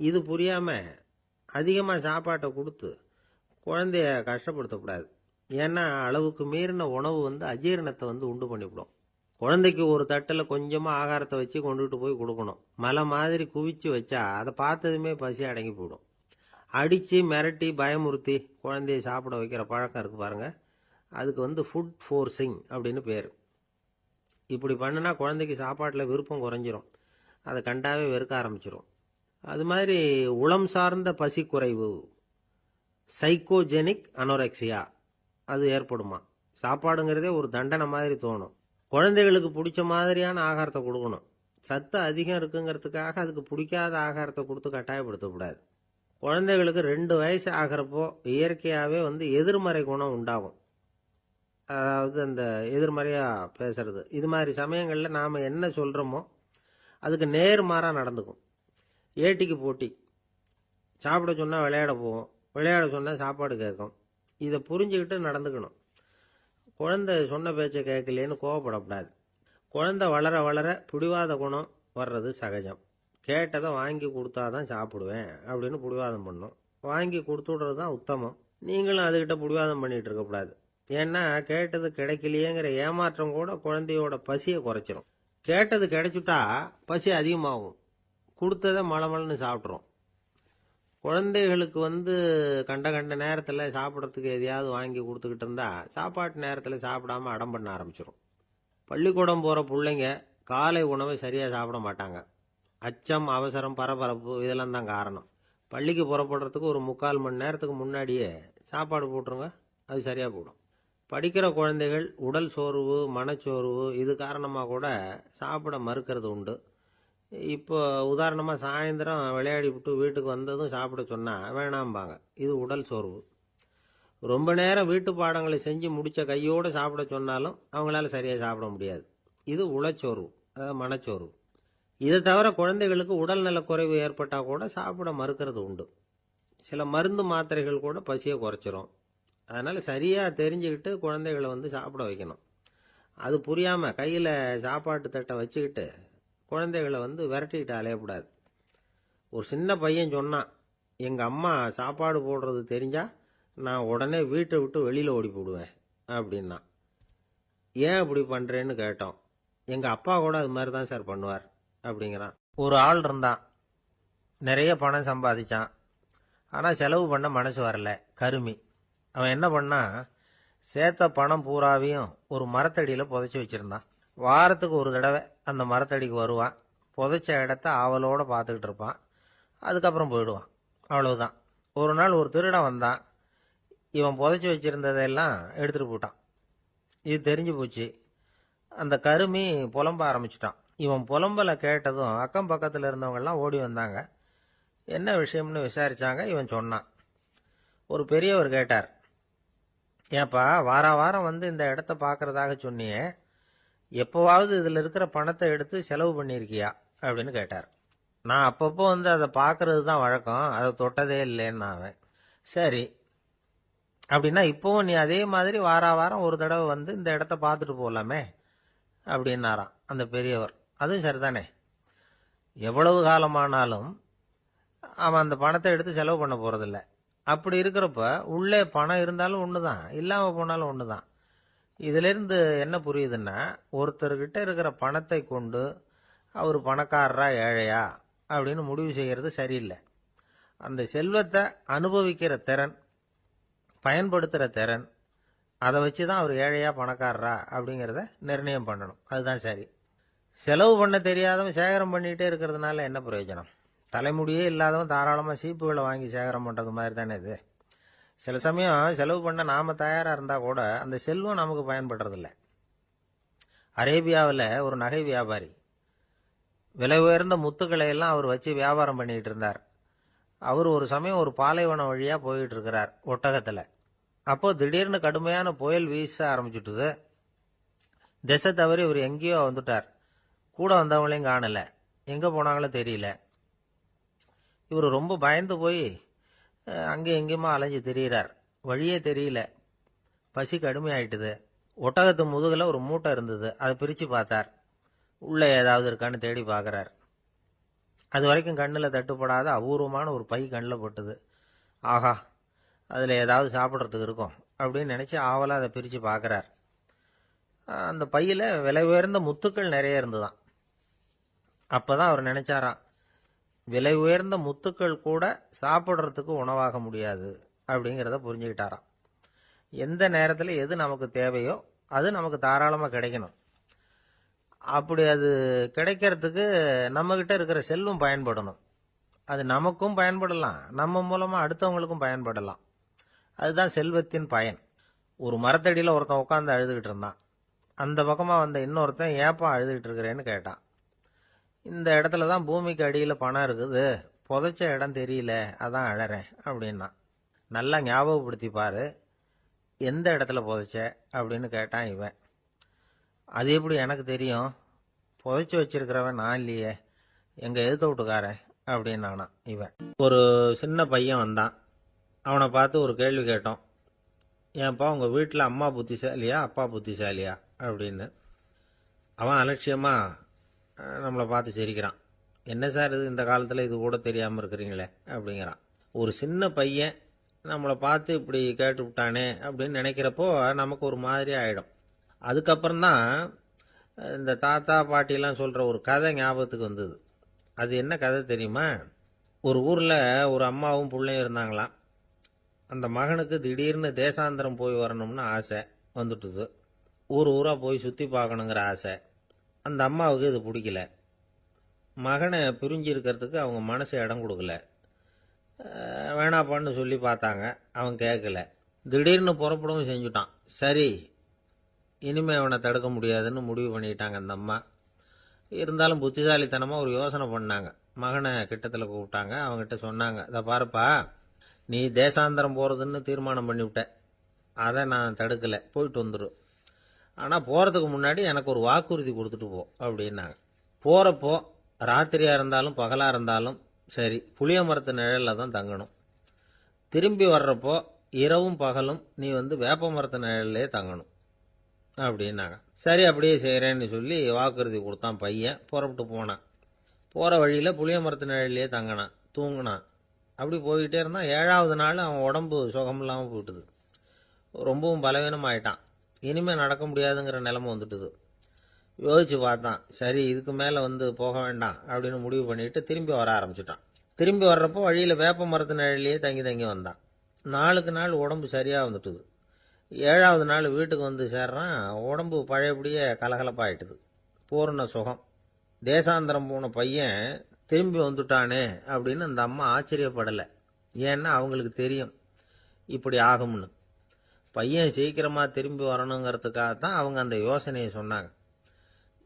இது புரியாமல் அதிகமாக சாப்பாட்டை கொடுத்து குழந்தைய கஷ்டப்படுத்தக்கூடாது. ஏன்னா அளவுக்கு மீறின உணவு வந்து அஜீரணத்தை வந்து உண்டு பண்ணிவிடும். குழந்தைக்கு ஒரு தட்டில் கொஞ்சமாக ஆகாரத்தை வச்சு கொண்டுகிட்டு போய் கொடுக்கணும். மலை மாதிரி குவிச்சு வச்சா அதை பார்த்ததுமே பசி அடங்கி போயிடும். அடித்து மிரட்டி பயமுறுத்தி குழந்தைய சாப்பிட வைக்கிற பழக்கம் இருக்குது பாருங்கள், அதுக்கு வந்து ஃபுட் ஃபோர்ஸிங் அப்படின்னு பேர். இப்படி பண்ணினா குழந்தைக்கு சாப்பாட்டில் விருப்பம் குறைஞ்சிரும், அதை கண்டாவே வெறுக்க ஆரம்பிச்சிடும். அது மாதிரி உளம் சார்ந்த பசி குறைவு, சைக்கோஜெனிக் அனோரெக்சியா, அது ஏற்படுமா. சாப்பாடுங்கிறதே ஒரு தண்டனை மாதிரி தோணும். குழந்தைகளுக்கு பிடிச்ச மாதிரியான ஆகாரத்தை கொடுக்கணும். சத்து அதிகம் இருக்குங்கிறதுக்காக அதுக்கு பிடிக்காத ஆகாரத்தை கொடுத்து கட்டாயப்படுத்தக்கூடாது. குழந்தைகளுக்கு 2 வயசு ஆகிறப்போ இயற்கையாகவே வந்து எதிர்மறை குணம் உண்டாகும். அதாவது அந்த எதிர்மறையாக பேசுறது. இது மாதிரி சமயங்களில் நாம் என்ன சொல்கிறோமோ அதுக்கு நேர்மாறாக நடந்துக்கும். ஏட்டிக்கு போட்டி. சாப்பிட சொன்னால் விளையாட போவோம், விளையாட சொன்னால் சாப்பாடு கேட்கும். இதை புரிஞ்சுக்கிட்டு நடந்துக்கணும். குழந்தை சொன்ன பேச்சை கேட்கலேன்னு கோவப்படக்கூடாது. குழந்தை வளர வளர பிடிவாத குணம் வர்றது சகஜம். கேட்டதை வாங்கி கொடுத்தா தான் சாப்பிடுவேன் அப்படின்னு பிடிவாதம் பண்ணும். வாங்கி கொடுத்து விடுறது தான் உத்தமம். நீங்களும் அதுக்கிட்ட பிடிவாதம் பண்ணிகிட்டு இருக்கக்கூடாது. ஏன்னா கேட்டது கிடைக்கலையேங்கிற ஏமாற்றம் கூட குழந்தையோட பசியை குறைச்சிரும். கேட்டது கிடைச்சிட்டா பசி அதிகமாகும், கொடுத்ததை மலமலன்னு சாப்பிட்றோம். குழந்தைகளுக்கு வந்து கண்ட நேரத்தில் சாப்பிட்றதுக்கு எதையாவது வாங்கி கொடுத்துக்கிட்டு இருந்தா சாப்பாட்டு நேரத்தில் சாப்பிடாம அடம் பண்ண ஆரம்பிச்சிடும். பள்ளிக்கூடம் போகிற பிள்ளைங்க காலை உணவை சரியாக சாப்பிட மாட்டாங்க. அச்சம், அவசரம், பரபரப்பு இதெல்லாம் தான் காரணம். பள்ளிக்கு புறப்படுறதுக்கு ஒரு 3/4 மணி நேரத்துக்கு முன்னாடியே சாப்பாடு போட்டுருங்க, அது சரியாக போடும். படிக்கிற குழந்தைகள் உடல் சோர்வு, மனச்சோர்வு இது காரணமாக கூட சாப்பிட மறுக்கிறது உண்டு. இப்போ உதாரணமாக சாயந்தரம் விளையாடி விட்டு வீட்டுக்கு வந்ததும் சாப்பிட சொன்னால் வேணாம்பாங்க. இது உடல் சோர்வு. ரொம்ப நேரம் வீட்டு பாடங்களை செஞ்சு முடித்த கையோடு சாப்பிட சொன்னாலும் அவங்களால சரியாக சாப்பிட முடியாது. இது உளச்சோர்வு, அதாவது மனச்சோர்வு. இதை தவிர குழந்தைகளுக்கு உடல் நலக்குறைவு ஏற்பட்டால் கூட சாப்பிட மறுக்கிறது உண்டு. சில மருந்து மாத்திரைகள் கூட பசியை குறைச்சிரும். அதனால் சரியாக தெரிஞ்சுக்கிட்டு குழந்தைகளை வந்து சாப்பிட வைக்கணும். அது புரியாமல் கையில் சாப்பாட்டு தட்டை வச்சுக்கிட்டு குழந்தைகளை வந்து விரட்டிக்கிட்டு அலையக்கூடாது. ஒரு சின்ன பையன் சொன்னான், எங்கள் அம்மா சாப்பாடு போடுறது தெரிஞ்சால் நான் உடனே வீட்டை விட்டு வெளியில் ஓடி போடுவேன் அப்படின்னா. ஏன் அப்படி பண்ணுறேன்னு கேட்டோம். எங்கள் அப்பா கூட அது மாதிரி தான் சார் பண்ணுவார் அப்படிங்கிறான். ஒரு ஆள் இருந்தான், நிறைய பணம் சம்பாதிச்சான், ஆனால் செலவு பண்ண மனசு வரல, கருமி. அவன் என்ன பண்ணான், சேர்த்த பணம் பூராவையும் ஒரு மரத்தடியில் புதைச்சி வச்சுருந்தான். வாரத்துக்கு ஒரு தடவை அந்த மரத்தடிக்கு வருவான், புதைச்ச இடத்த ஆவலோடு பார்த்துக்கிட்டு இருப்பான், அதுக்கப்புறம் போயிடுவான். அவ்வளவுதான். ஒரு நாள் ஒரு திருடன் வந்தான், இவன் புதைச்சி வச்சுருந்ததெல்லாம் எடுத்துகிட்டு போட்டான். இது தெரிஞ்சு போச்சு. அந்த கருமி புலம்ப ஆரம்பிச்சிட்டான். இவன் புலம்பலை கேட்டதும் அக்கம் பக்கத்தில் இருந்தவங்கெல்லாம் ஓடி வந்தாங்க. என்ன விஷயம்னு விசாரித்தாங்க. இவன் சொன்னான். ஒரு பெரியவர் கேட்டார், ஏப்பா வாரம் வந்து இந்த இடத்த பார்க்குறதாக சொன்னியே, எப்போவாவது இதில் இருக்கிற பணத்தை எடுத்து செலவு பண்ணியிருக்கியா அப்படின்னு கேட்டார். நான் அப்பப்போ வந்து அதை பார்க்கறது தான் வழக்கம், அதை தொட்டதே இல்லைன்னு அவன். சரி, அப்படின்னா இப்போவும் நீ அதே மாதிரி வாரம் ஒரு தடவை வந்து இந்த இடத்த பார்த்துட்டு போகலாமே அப்படின்னாராம் அந்த பெரியவர். அதுவும் சரிதானே. எவ்வளவு காலமானாலும் அவன் அந்த பணத்தை எடுத்து செலவு பண்ண போறதில்ல. அப்படி இருக்கிறப்ப உள்ளே பணம் இருந்தாலும் ஒண்ணுதான், இல்லாம போனாலும் ஒண்ணுதான். இதுல இருந்து என்ன புரியுதுன்னா, ஒருத்தர்கிட்ட இருக்கிற பணத்தை கொண்டு அவர் பணக்காரரா ஏழையா அப்படின்னு முடிவு செய்யறது சரியில்லை. அந்த செல்வத்தை அனுபவிக்கிற திறன், பயன்படுத்துற திறன், அதை வச்சுதான் அவர் ஏழையா பணக்காரரா அப்படிங்கிறத நிர்ணயம் பண்ணணும். அதுதான் சரி. செலவு பண்ண தெரியாதவன் சேகரம் பண்ணிட்டே இருக்கிறதுனால என்ன பிரயோஜனம்? தலைமுடியே இல்லாதவன் தாராளமா சீப்புகளை வாங்கி சேகரம் பண்றது மாதிரி தானே இது. சில சமயம் செலவு பண்ண நாம தயாரா இருந்தா கூட அந்த செல்வம் நமக்கு பயன்படுறதில்ல. அரேபியாவில் ஒரு நகை வியாபாரி விலை உயர்ந்த முத்துக்களை எல்லாம் அவர் வச்சு வியாபாரம் பண்ணிட்டு இருந்தார். அவர் ஒரு சமயம் ஒரு பாலைவனம் வழியா போயிட்டு இருக்கிறார் ஒட்டகத்துல. அப்போ திடீர்னு கடுமையான புயல் வீச ஆரம்பிச்சுட்டுது. திசை தவறி இவர் எங்கேயோ வந்துட்டார். கூட வந்தவங்களையும் காணல, எங்க போனாங்களோ தெரியல. இவர் ரொம்ப பயந்து போய் அங்கே எங்கேயுமா அலைஞ்சு திரியிறார். வழியே தெரியல. பசி கடுமையாயிட்டுது. ஒட்டகத்து முதுகுல ஒரு மூட்டை இருந்தது. அதை பிரிச்சு பார்த்தார். உள்ள ஏதாவது இருக்கான்னு தேடி பார்க்கறார். அது வரைக்கும் கண்ணில் தட்டுப்படாத அபூர்வமான ஒரு பை கண்ணில் பட்டுது. ஆஹா, அதில் ஏதாவது சாப்பிட்றதுக்கு இருக்கும் அப்படின்னு நினைச்சு ஆவலா அதை பிரித்து பார்க்கறார். அந்த பையில விலை உயர்ந்த முத்துக்கள் நிறைய இருந்துதான். அப்பதான் அவர் நினைச்சாராம், விலை உயர்ந்த முத்துக்கள் கூட சாப்பிட்றதுக்கு உணவாக முடியாது அப்படிங்கிறத புரிஞ்சுக்கிட்டாராம். எந்த நேரத்தில் எது நமக்கு தேவையோ அது நமக்கு தாராளமாக கிடைக்கணும். அப்படி அது கிடைக்கிறதுக்கு நம்மகிட்ட இருக்கிற செல்வம் பயன்படணும். அது நமக்கும் பயன்படலாம், நம்ம மூலமா அடுத்தவங்களுக்கும் பயன்படலாம். அதுதான் செல்வத்தின் பயன். ஒரு மரத்தடியில் ஒருத்தன் உட்காந்து அழுதுகிட்டு இருந்தான். அந்த பக்கமா வந்த இன்னொருத்தன் ஏப்பா அழுதுகிட்டு இருக்கிறேன்னு கேட்டான். இந்த இடத்துல தான் பூமிக்கு அடியில் பணம் இருக்குது, புதைச்ச இடம் தெரியல, அதான் அழறேன் அப்படின்னா. நல்லா ஞாபகப்படுத்தி பாரு, எந்த இடத்துல புதைச்ச அப்படின்னு கேட்டான் இவன். அது எப்படி எனக்கு தெரியும், புதைச்சி வச்சிருக்கிறவன் நான் இல்லையே, எங்க எழுத்த வீட்டுக்காரன் அப்படின்னானா இவன். ஒரு சின்ன பையன் வந்தான். அவனை பார்த்து ஒரு கேள்வி கேட்டோம். ஏன்ப்பா உங்க வீட்டில் அம்மா புத்திசாலியா அப்பா புத்திசாலியா அப்படின்னு. அவன் அலட்சியமா நம்மளை பார்த்து சிரிக்கிறான். என்ன சார் இது, இந்த காலத்தில் இது கூட தெரியாமல் இருக்கிறீங்களே அப்படிங்கிறான். ஒரு சின்ன பையன் நம்மளை பார்த்து இப்படி கேட்டு விட்டானே அப்படின்னு நினைக்கிறப்போ நமக்கு ஒரு மாதிரி ஆகிடும். அதுக்கப்புறம்தான் இந்த தாத்தா பாட்டிலாம் சொல்கிற ஒரு கதை ஞாபகத்துக்கு வந்தது. அது என்ன கதை தெரியுமா? ஒரு ஊரில் ஒரு அம்மாவும் பிள்ளையும் இருந்தாங்களாம். அந்த மகனுக்கு திடீர்னு தேசாந்திரம் போய் வரணும்னு ஆசை வந்துட்டுது. ஊர் ஊராக போய் சுற்றி பார்க்கணுங்கிற ஆசை. அந்த அம்மாவுக்கு இது பிடிக்கல. மகனை பிரிஞ்சு இருக்கிறதுக்கு அவங்க மனசு இடம் கொடுக்கல. வேணாப்பான்னு சொல்லி பார்த்தாங்க, அவன் கேட்கல. திடீர்னு புறப்படவும் செஞ்சுட்டான். சரி, இனிமே அவனை தடுக்க முடியாதுன்னு முடிவு பண்ணிட்டாங்க அந்த அம்மா. இருந்தாலும் புத்திசாலித்தனமாக ஒரு யோசனை பண்ணாங்க. மகனை கிட்டத்தில் கூப்பிட்டாங்க. அவங்ககிட்ட சொன்னாங்க, இதை பாருப்பா, நீ தேசாந்திரம் போகிறதுன்னு தீர்மானம் பண்ணிவிட்ட, அதை நான் தடுக்கலை, போயிட்டு வந்துடும். ஆனால் போகிறதுக்கு முன்னாடி எனக்கு ஒரு வாக்குறுதி கொடுத்துட்டு போ அப்படின்னாங்க. போகிறப்போ ராத்திரியாக இருந்தாலும் பகலாக இருந்தாலும் சரி, புளிய மரத்து நிழலில் தான் தங்கணும். திரும்பி வர்றப்போ இரவும் பகலும் நீ வேப்ப மரத்து நிழல்லே தங்கணும் அப்படின்னாங்க. சரி, அப்படியே செய்கிறேன்னு சொல்லி வாக்குறுதி கொடுத்தான் பையன். புறப்பட்டு போனான். போகிற வழியில் புளிய மரத்து நிழல்லையே தங்கினான், தூங்கினான். அப்படி போய்கிட்டே இருந்தான். 7வது நாள் அவன் உடம்பு சுகமில்லாமல் போயிட்டுது. ரொம்பவும் பலவீனமாயிட்டான். இனிமேல் நடக்க முடியாதுங்கிற நிலைமை வந்துட்டுது. யோசிச்சு பார்த்தான். சரி, இதுக்கு மேலே போக வேண்டாம் அப்படின்னு முடிவு பண்ணிட்டு திரும்பி வர ஆரம்பிச்சுட்டான். திரும்பி வர்றப்போ வழியில் வேப்ப மரத்து நிழலையே தங்கி தங்கி வந்தான். நாளுக்கு நாள் உடம்பு சரியாக வந்துட்டுது. 7வது நாள் வீட்டுக்கு சேர்றான். உடம்பு பழையபடியே கலகலப்பாயிட்டுது. பூர்ண சுகம். தேசாந்திரம் போன பையன் திரும்பி வந்துட்டானே அப்படின்னு அந்த அம்மா ஆச்சரியப்படலை. ஏன்னா அவங்களுக்கு தெரியும் இப்படி ஆகும்னு. பையன் சீக்கிரமாக திரும்பி வரணுங்கிறதுக்காகத்தான் அவங்க அந்த யோசனையை சொன்னாங்க.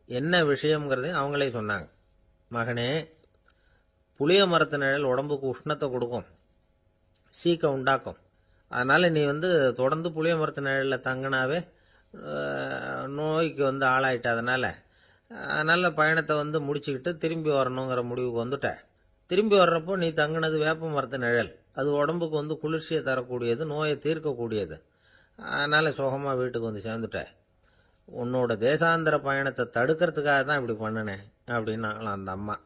என்ன விஷயங்கிறதையும் அவங்களே சொன்னாங்க. மகனே, புளிய மரத்து நிழல் உடம்புக்கு உஷ்ணத்தை கொடுக்கும், சீக்கம் உண்டாக்கும். அதனால் நீ தொடர்ந்து புளிய மரத்து நிழலில் தங்கினாவே நோய்க்கு ஆளாயிட்ட. அதனால் பயணத்தை முடிச்சுக்கிட்டு திரும்பி வரணுங்கிற முடிவுக்கு வந்துட்ட. திரும்பி வர்றப்போ நீ தங்கினது வேப்ப மரத்து நிழல். அது உடம்புக்கு குளிர்ச்சியை தரக்கூடியது, நோயை தீர்க்கக்கூடியது. அதனால் சுகமாக வீட்டுக்கு சேர்ந்துட்ட. உன்னோட தேசாந்திர பயணத்தை தடுக்கிறதுக்காக தான் இப்படி பண்ணினேன் அப்படின்னாங்களாம் அந்த அம்மா.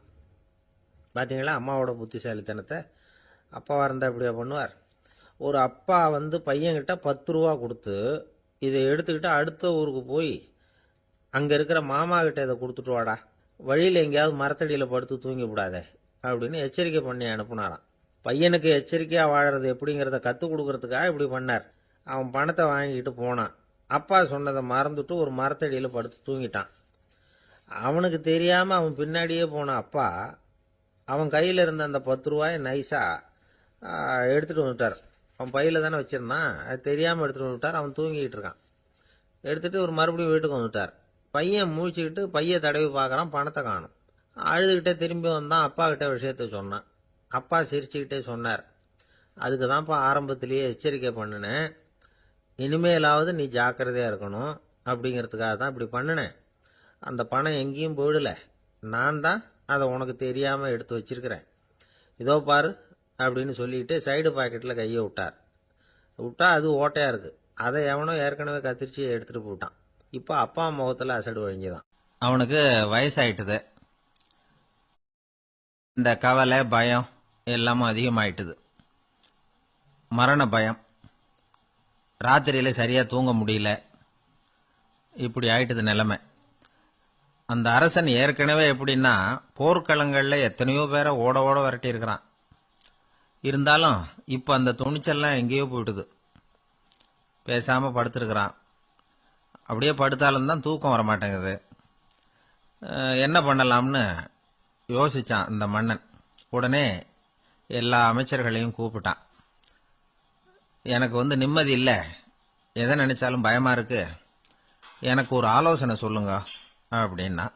பார்த்தீங்களா அம்மாவோட புத்திசாலித்தனத்தை? அப்பாவாக இருந்தால் இப்படியா பண்ணுவார்? ஒரு அப்பா பையன்கிட்ட 10 ரூபா கொடுத்து இதை எடுத்துக்கிட்டு அடுத்த ஊருக்கு போய் அங்கே இருக்கிற மாமா கிட்ட இதை கொடுத்துட்டு வாடா, வழியில் எங்கேயாவது மரத்தடியில் படுத்து தூங்கி விடாதே அப்படின்னு எச்சரிக்கை பண்ணி அனுப்புனாராம். பையனுக்கு எச்சரிக்கையாக வாழறது எப்படிங்கிறத கற்றுக் கொடுக்கறதுக்காக இப்படி பண்ணார். அவன் பணத்தை வாங்கிட்டு போனான். அப்பா சொன்னதை மறந்துட்டு ஒரு மரத்தடியில் படுத்து தூங்கிட்டான். அவனுக்கு தெரியாமல் அவன் பின்னாடியே போன அப்பா அவன் கையில் இருந்த அந்த 10 ரூபாயை நைஸாக எடுத்துகிட்டு வந்துட்டார். அவன் பையில் தானே வச்சிருந்தான், அது தெரியாமல் எடுத்துகிட்டு வந்துட்டார். அவன் தூங்கிக்கிட்டு இருக்கான். எடுத்துகிட்டு ஒரு மறுபடியும் வீட்டுக்கு வந்துட்டார். பையன் முழிச்சுக்கிட்டு பையை தடவி பார்க்குறான், பணத்தை காணும். அழுதுகிட்டே திரும்பி வந்தான். அப்பா கிட்ட விஷயத்த சொன்னான். அப்பா சிரிச்சுக்கிட்டே சொன்னார், அதுக்கு தான்ப்பா ஆரம்பத்திலேயே எச்சரிக்கை பண்ணினேன், இனிமேலாவது நீ ஜாக்கிரதையாக இருக்கணும் அப்படிங்கிறதுக்காக தான் இப்படி பண்ணினேன். அந்த பணம் எங்கேயும் போயிடல, நான் தான் அதை உனக்கு தெரியாமல் எடுத்து வச்சிருக்கிறேன். இதோ பாரு அப்படின்னு சொல்லிட்டு சைடு பாக்கெட்டில் கையை விட்டா அது ஓட்டையாக இருக்குது. அதை எவனோ ஏற்கனவே கத்திரிச்சு எடுத்துகிட்டு போட்டான். இப்போ அப்பா முகத்தில் அசடு வழிஞ்சுதான். அவனுக்கு வயசாயிட்டுது. இந்த கவலை பயம் எல்லாமும் அதிகமாயிட்டுது. மரண பயம், ராத்திரியில் சரியாக தூங்க முடியல, இப்படி ஆயிட்டுது நிலைமை. அந்த அரசன் ஏற்கனவே எப்படின்னா போர்க்களங்களில் எத்தனையோ பேரை ஓட ஓட விரட்டி இருக்கிறான். இருந்தாலும் இப்போ அந்த துணிச்சல்லாம் எங்கேயோ போயிட்டுது. பேசாமல் படுத்துருக்கிறான். அப்படியே படுத்தாலும் தான் தூக்கம் வரமாட்டேங்குது. என்ன பண்ணலாம்னு யோசிச்சான் இந்த மன்னன். உடனே எல்லா அமைச்சர்களையும் கூப்பிட்டான். எனக்கு நிம்மதி இல்லை, எதை நினைச்சாலும் பயமா இருக்கு, எனக்கு ஒரு ஆலோசனை சொல்லுங்க அப்படின்னா.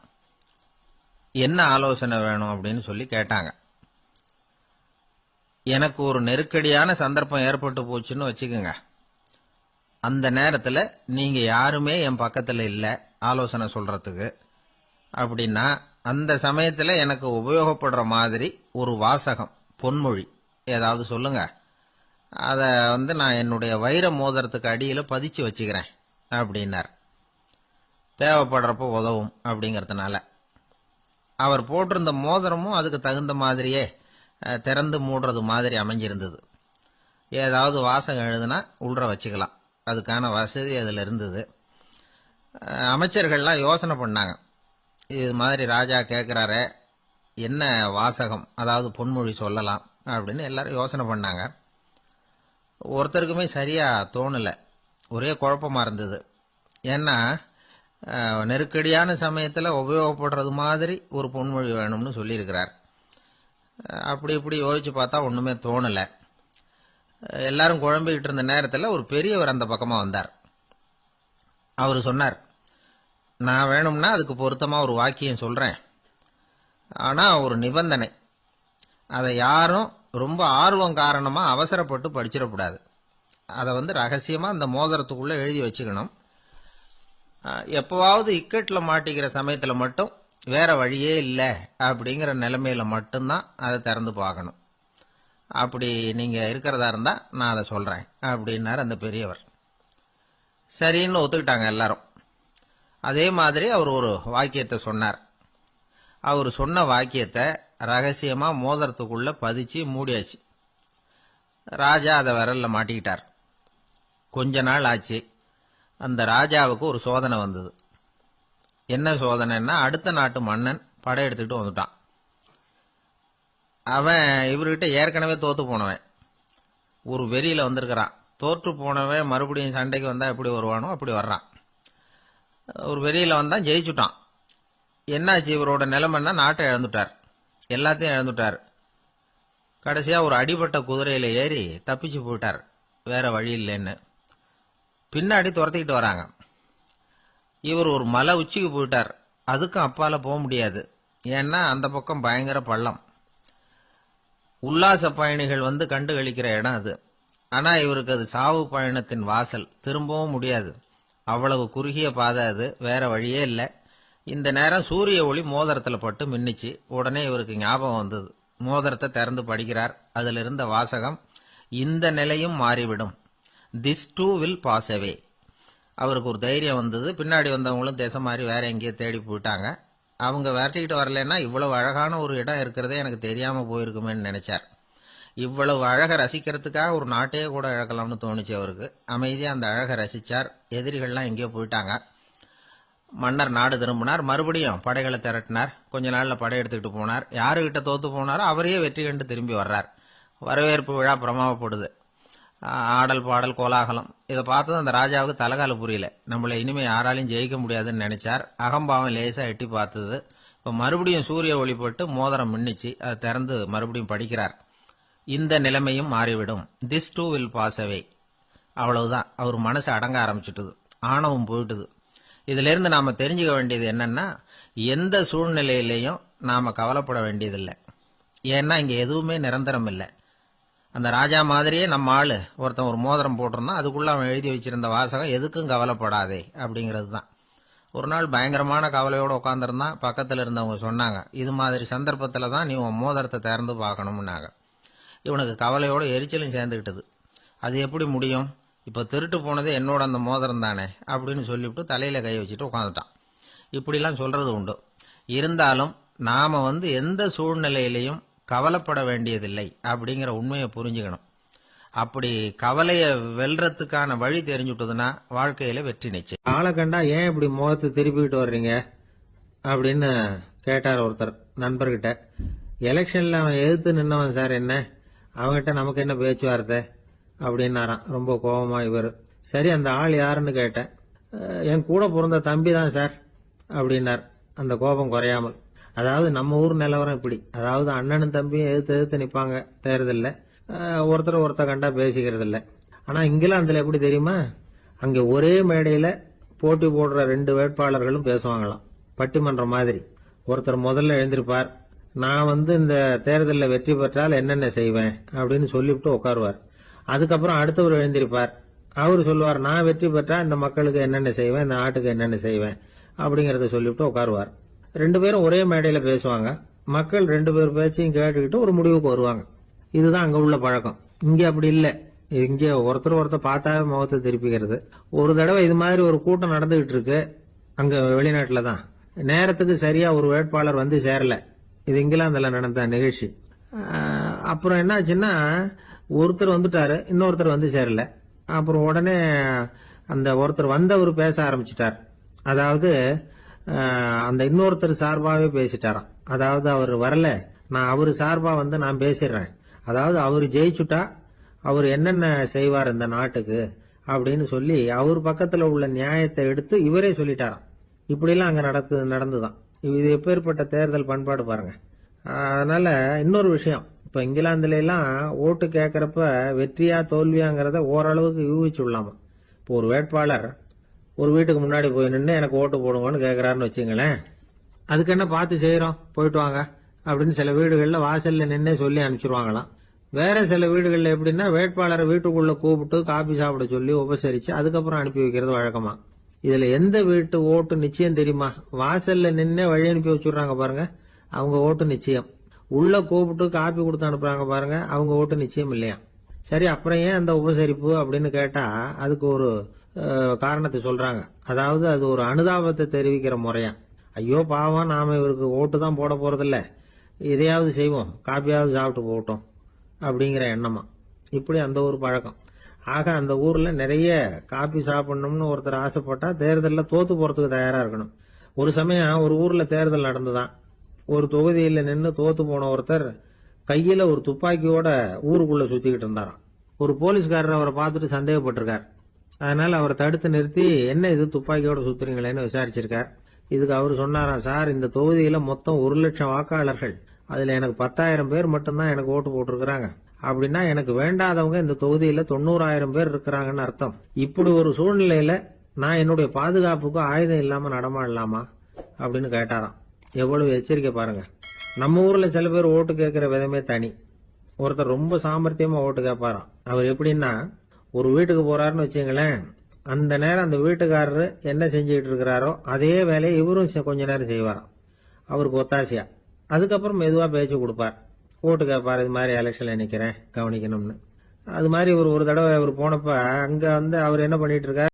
என்ன ஆலோசனை வேணும் அப்படின்னு சொல்லி கேட்டாங்க. எனக்கு ஒரு நெருக்கடியான சந்தர்ப்பம் ஏற்பட்டு போச்சுன்னு வச்சுக்கோங்க. அந்த நேரத்தில் நீங்க யாருமே என் பக்கத்தில் இல்லை ஆலோசனை சொல்றதுக்கு அப்படின்னா, அந்த சமயத்தில் எனக்கு உபயோகப்படுற மாதிரி ஒரு வாசகம், பொன்மொழி ஏதாவது சொல்லுங்க. அதை நான் என்னுடைய வைர மோதிரத்துக்கு அடியில் பதிச்சு வச்சுக்கிறேன் அப்படின்னார். தேவைப்படுறப்போ உதவும் அப்படிங்கிறதுனால. அவர் போட்டிருந்த மோதிரமும் அதுக்கு தகுந்த மாதிரியே திறந்து மூடுறது மாதிரி அமைஞ்சிருந்தது. ஏதாவது வாசகம் எழுதுனா உள்ற வச்சுக்கலாம், அதுக்கான வசதி அதில் இருந்தது. அமைச்சர்கள்லாம் யோசனை பண்ணாங்க, இது மாதிரி ராஜா கேட்குறாரு, என்ன வாசகம் அதாவது பொன்மொழி சொல்லலாம் அப்படின்னு எல்லாரும் யோசனை பண்ணாங்க. ஒருத்தருக்குமே சரியாக தோணலை, ஒரே குழப்பமாக இருந்தது. ஏன்னா நெருக்கடியான சமயத்தில் உபயோகப்படுறது மாதிரி ஒரு பொன்மொழி வேணும்னு சொல்லியிருக்கிறார். அப்படி இப்படி யோசிச்சு பார்த்தா ஒன்றுமே தோணலை. எல்லாரும் குழம்பிக்கிட்டு இருந்த நேரத்தில் ஒரு பெரியவர் அந்த பக்கமாக வந்தார். அவர் சொன்னார், நான் வேணும்னா அதுக்கு பொருத்தமாக ஒரு வாக்கியம் சொல்கிறேன், ஆனால் ஒரு நிபந்தனை. அதை யாரும் ரொம்ப ஆர்வம் காரணமாக அவசரப்பட்டு படிச்சிடக்கூடாது. அதை ரகசியமாக அந்த மோதிரத்துக்குள்ளே எழுதி வச்சுக்கணும். எப்போவாவது இக்கட்டில் மாட்டிக்கிற சமயத்தில் மட்டும் வேற வழியே இல்லை அப்படிங்கிற நிலைமையில மட்டும்தான் அதை திறந்து பார்க்கணும். அப்படி நீங்கள் இருக்கிறதா இருந்தால் நான் அதை சொல்கிறேன் அப்படின்னார் அந்த பெரியவர். சரின்னு ஒத்துக்கிட்டாங்க எல்லாரும். அதே மாதிரி அவர் ஒரு வாக்கியத்தை சொன்னார். அவர் சொன்ன வாக்கியத்தை ரகசியமாக மோதிரத்துக்குள்ளே பதிச்சு மூடியாச்சு. ராஜா அதை விரல்ல மாட்டிக்கிட்டார். கொஞ்ச நாள் ஆச்சு. அந்த ராஜாவுக்கு ஒரு சோதனை வந்தது. என்ன சோதனைன்னா, அடுத்த நாட்டு மன்னன் படையெடுத்துக்கிட்டு வந்துட்டான். அவன் இவர்கிட்ட ஏற்கனவே தோத்து போனவன், ஒரு வெறியில வந்திருக்கிறான். தோற்று போனவன் மறுபடியும் சண்டைக்கு வந்தா எப்படி வருவானோ அப்படி வர்றான். ஒரு வெறியில வந்தான், ஜெயிச்சுட்டான். என்னாச்சு இவரோட நிலைமைன்னா, நாட்டை இழந்துட்டார், எல்லாத்தையும் இழந்துட்டார். கடைசியா ஒரு அடிபட்ட குதிரையில ஏறி தப்பிச்சு போயிட்டார், வேற வழி இல்லைன்னு. பின்னாடி துரத்திக்கிட்டு வராங்க. இவர் ஒரு மலை உச்சிக்கு போயிட்டார், அதுக்கும் அப்பால போக முடியாது, ஏன்னா அந்த பக்கம் பயங்கர பள்ளம். உல்லாச பயணிகள் கண்டு கழிக்கிற இடம் அது. ஆனா இவருக்கு அது சாவு பயணத்தின் வாசல், திரும்பவும் முடியாது, அவ்வளவு குறுகிய பாதை அது, வேற வழியே இல்லை. இந்த நேரம் சூரிய ஒளி மோதிரத்தில் பட்டு மின்னிச்சு. உடனே இவருக்கு ஞாபகம் வந்தது. மோதிரத்தை திறந்து படிக்கிறார். அதில் இருந்த வாசகம், இந்த நிலையும் மாறிவிடும், this too will pass away. அவருக்கு ஒரு தைரியம் வந்தது. பின்னாடி வந்தவங்களும் திசை மாதிரி வேற எங்கேயோ தேடி போயிட்டாங்க. அவங்க விரட்டிக்கிட்டு வரலன்னா இவ்வளவு அழகான ஒரு இடம் இருக்கிறதே எனக்கு தெரியாம போயிருக்குமேன்னு நினைச்சார். இவ்வளவு அழகை ரசிக்கிறதுக்காக ஒரு நாட்டையே கூட இழக்கலாம்னு தோணுச்சு அவருக்கு. அமைதியா அந்த அழகை ரசிச்சார். எதிரிகள்லாம் எங்கேயோ போயிட்டாங்க. மன்னர் நாடு திரும்பினார். மறுபடியும் படைகளை திரட்டினார். கொஞ்ச நாள்ல படை எடுத்துக்கிட்டு போனார். யாருகிட்ட தோத்து போனாரோ அவரையே வெற்றி கண்டு திரும்பி வர்றார். வரவேற்பு விழா பிரமாவப்படுது. ஆடல் பாடல் கோலாகலம். இதை பார்த்தது அந்த ராஜாவுக்கு தலைகால புரியல. நம்மளை இனிமே யாராலையும் ஜெயிக்க முடியாதுன்னு நினைச்சார். அகம்பாவம் லேசா எட்டி பார்த்தது. இப்ப மறுபடியும் சூரிய ஒளிப்பட்டு மோதிரம் மின்னிச்சு. அதை திறந்து மறுபடியும் படிக்கிறார். இந்த நிலைமையும் மாறிவிடும். This too will pass away. அவ்வளவுதான். அவர் மனசு அடங்க ஆரம்பிச்சுட்டுது. ஆணவம் போயிட்டுது. இதுல இருந்து நாம தெரிஞ்சுக்க வேண்டியது என்னன்னா, எந்த சூழ்நிலையிலையும் நாம கவலைப்பட வேண்டியதில்லை. ஏன்னா இங்க எதுவுமே நிரந்தரம் இல்லை. அந்த ராஜா மாதிரியே நம்ம ஆளு ஒருத்தன் ஒரு மோதிரம் போட்டிருந்தான். அதுக்குள்ள அவன் எழுதி வச்சிருந்த வாசகம் எதுக்கும் கவலைப்படாதே அப்படிங்கிறது தான். ஒரு நாள் பயங்கரமான கவலையோட உட்காந்துருந்தான். பக்கத்துல இருந்தவங்க சொன்னாங்க, இது மாதிரி சந்தர்ப்பத்துல தான் நீ உன் மோதிரத்தை திறந்து பார்க்கணும்னாங்க. இவனுக்கு கவலையோட எரிச்சலும் சேர்ந்துக்கிட்டது. அது எப்படி முடியும்? இப்ப திருட்டு போனது என்னோட அந்த மோதிரம் தானே அப்படின்னு சொல்லிவிட்டு தலையில கை வச்சுட்டு உட்காந்துட்டான். இப்படிலாம் சொல்றது உண்டு. இருந்தாலும் நாம எந்த சூழ்நிலையிலையும் கவலைப்பட வேண்டியதில்லை அப்படிங்கிற உண்மையை புரிஞ்சுக்கணும். அப்படி கவலையை வெல்றதுக்கான வழி தெரிஞ்சுட்டதுன்னா வாழ்க்கையில வெற்றி நிச்சயம். ஆளை கண்டா ஏன் இப்படி முகத்தை திருப்பிக்கிட்டு வர்றீங்க அப்படின்னு கேட்டார் ஒருத்தர் நண்பர்கிட்ட. எலெக்ஷன்ல அவன் எதிர்த்து நின்னவன் சார், என்ன அவன்கிட்ட நமக்கு என்ன பேச்சுவார்த்தை அப்படின்னாராம் ரொம்ப கோபமா இவர். சரி, அந்த ஆள் யாருன்னு கேட்டேன். என் கூட பிறந்த தம்பி தான் சார் அப்படின்னார் அந்த கோபம் குறையாமல். அதாவது நம்ம ஊர் நிலவரம் இப்படி. அதாவது அண்ணனும் தம்பியும் எதிர்த்து நிப்பாங்க தேர்தல்ல. ஒருத்தர் கண்டா பேசிக்கிறது இல்ல. ஆனா இங்கிலாந்துல எப்படி தெரியுமா? அங்க ஒரே மேடையில போட்டி போடுற 2 வேட்பாளர்களும் பேசுவாங்களாம், பட்டிமன்றம் மாதிரி. ஒருத்தர் முதல்ல எழுந்திருப்பார், நான் இந்த தேர்தலில் வெற்றி பெற்றால் என்னென்ன செய்வேன் அப்படின்னு சொல்லிவிட்டு உட்காருவார். அதுக்கப்புறம் அடுத்தவர் எழுந்திருப்பார். அவரு சொல்லுவார், நான் வெற்றி பெற்றா இந்த மக்களுக்கு என்னென்ன செய்வேன், இந்த நாட்டுக்கு என்னென்ன செய்வேன் அப்படிங்கறத சொல்லிவிட்டு உட்காருவார். 2 பேரும் ஒரே மேடையில பேசுவாங்க. மக்கள் 2 பேர் பேச்சையும் கேட்டுக்கிட்டு ஒரு முடிவுக்கு வருவாங்க. இதுதான் அங்க உள்ள பழக்கம். இங்க அப்படி இல்ல. இங்க ஒருத்தர் பார்த்தாவே முகத்தை திருப்பிக்கிறது. ஒரு தடவை இது மாதிரி ஒரு கூட்டம் நடந்துகிட்டு இருக்கு அங்க வெளிநாட்டுல தான். நேரத்துக்கு சரியா ஒரு வேட்பாளர் சேரல. இது இங்கிலாந்துல நடந்த நிகழ்ச்சி. அப்புறம் என்ன ஆச்சுன்னா, ஒருத்தர் வந்துட்டாரு, இன்னொருத்தர் சேரல. அப்புறம் உடனே அந்த ஒருத்தர் வந்தவர் பேச ஆரம்பிச்சிட்டார். அதாவது அந்த இன்னொருத்தர் சார்பாவே பேசிட்டாராம். அதாவது அவர் வரல, நான் அவரு சார்பா நான் பேசிடுறேன். அதாவது அவர் ஜெயிச்சுட்டா அவர் என்னென்ன செய்வார் இந்த நாட்டுக்கு அப்படின்னு சொல்லி அவர் பக்கத்துல உள்ள நியாயத்தை எடுத்து இவரே சொல்லிட்டாராம். இப்படிலாம் அங்க நடந்துதான். இது எப்பேற்பட்ட தேர்தல் பண்பாடு பாருங்க. அதனால இன்னொரு விஷயம், இப்ப இங்கிலாந்துல எல்லாம் ஓட்டு கேட்கறப்ப வெற்றியா தோல்வியாங்கிறத ஓரளவுக்கு யூகிச்சுடலாமா. இப்போ ஒரு வேட்பாளர் ஒரு வீட்டுக்கு முன்னாடி போய் நின்று எனக்கு ஓட்டு போடுங்கன்னு கேட்கறாருன்னு வச்சுங்களேன். அதுக்கு என்ன பார்த்து செய்யறோம், போயிட்டு வாங்க அப்படின்னு சில வீடுகள்ல வாசல்ல நின்னே சொல்லி அனுப்பிச்சிருவாங்களாம். வேற சில வீடுகள்ல எப்படின்னா வேட்பாளரை வீட்டுக்குள்ள கூப்பிட்டு காபி சாப்பிட சொல்லி உபசரிச்சு அதுக்கப்புறம் அனுப்பி வைக்கிறது வழக்கமா. இதுல எந்த வீட்டு ஓட்டு நிச்சயம் தெரியுமா? வாசல்ல நின்னே வழி அனுப்பி வச்சுடுறாங்க பாருங்க, அவங்க ஓட்டு நிச்சயம். உள்ள கூப்பிட்டு காப்பி கொடுத்து அனுப்புறாங்க பாருங்க, அவங்க ஓட்டு நிச்சயம் இல்லையா. சரி, அப்புறம் ஏன் அந்த உபசரிப்பு அப்படின்னு கேட்டா அதுக்கு ஒரு காரணத்தை சொல்றாங்க. அதாவது அது ஒரு அனுதாபத்தை தெரிவிக்கிற முறையா. ஐயோ பாவம், நாம இவருக்கு ஓட்டு தான் போட போறதில்ல, இதையாவது செய்வோம், காப்பியாவது சாப்பிட்டு போட்டோம் அப்படிங்கிற எண்ணமா. இப்படி அந்த ஒரு பழக்கம். ஆக அந்த ஊர்ல நிறைய காப்பி சாப்பிடணும்னு ஒருத்தர் ஆசைப்பட்டா தேர்தலில் தோத்து போறதுக்கு தயாரா இருக்கணும். ஒரு சமயம் ஒரு ஊர்ல தேர்தல் நடந்துதான். ஒரு தொகுதியில நின்று தோத்து போன ஒருத்தர் கையில ஒரு துப்பாக்கியோட ஊருக்குள்ள சுத்திக்கிட்டு இருந்தாராம். ஒரு போலீஸ்காரர் அவரை பார்த்துட்டு சந்தேகப்பட்டிருக்கார். அதனால அவரை தடுத்து நிறுத்தி, என்ன இது துப்பாக்கியோட சுத்துறீங்களேன்னு விசாரிச்சிருக்கார். இதுக்கு அவர் சொன்னாராம், சார், இந்த தொகுதியில மொத்தம் 1,00,000 வாக்காளர்கள், அதுல எனக்கு 10,000 பேர் மட்டும்தான் எனக்கு ஓட்டு போட்டிருக்கிறாங்க. அப்படின்னா எனக்கு வேண்டாதவங்க இந்த தொகுதியில 90,000 பேர் இருக்கிறாங்கன்னு அர்த்தம். இப்படி ஒரு சூழ்நிலையில நான் என்னுடைய பாதுகாப்புக்கு ஆயுதம் இல்லாம நடமாடலாமா அப்படின்னு கேட்டாராம். எவ்வளவு எச்சரிக்கை பாருங்க. நம்ம ஊர்ல சில பேர் ஓட்டு கேட்கிற விதமே தனி. ஒருத்தர் ரொம்ப சாமர்த்தியமா ஓட்டு கேட்பாராம். அவர் எப்படின்னா, ஒரு வீட்டுக்கு போறாருன்னு வச்சுங்களேன், அந்த நேரம் அந்த வீட்டுக்காரரு என்ன செஞ்சுட்டு இருக்கிறாரோ அதே வேலையை இவரும் கொஞ்ச நேரம் செய்வாராம், அவருக்கு ஒத்தாசையா. அதுக்கப்புறம் மெதுவா பேச்சு கொடுப்பார், ஓட்டு கேட்பார், இது மாதிரி எலெக்ஷன்ல நிக்கிறேன் கவனிக்கணும்னு. அது மாதிரி ஒரு தடவை அவர் போனப்ப அங்க அவர் என்ன பண்ணிட்டு இருக்காரு,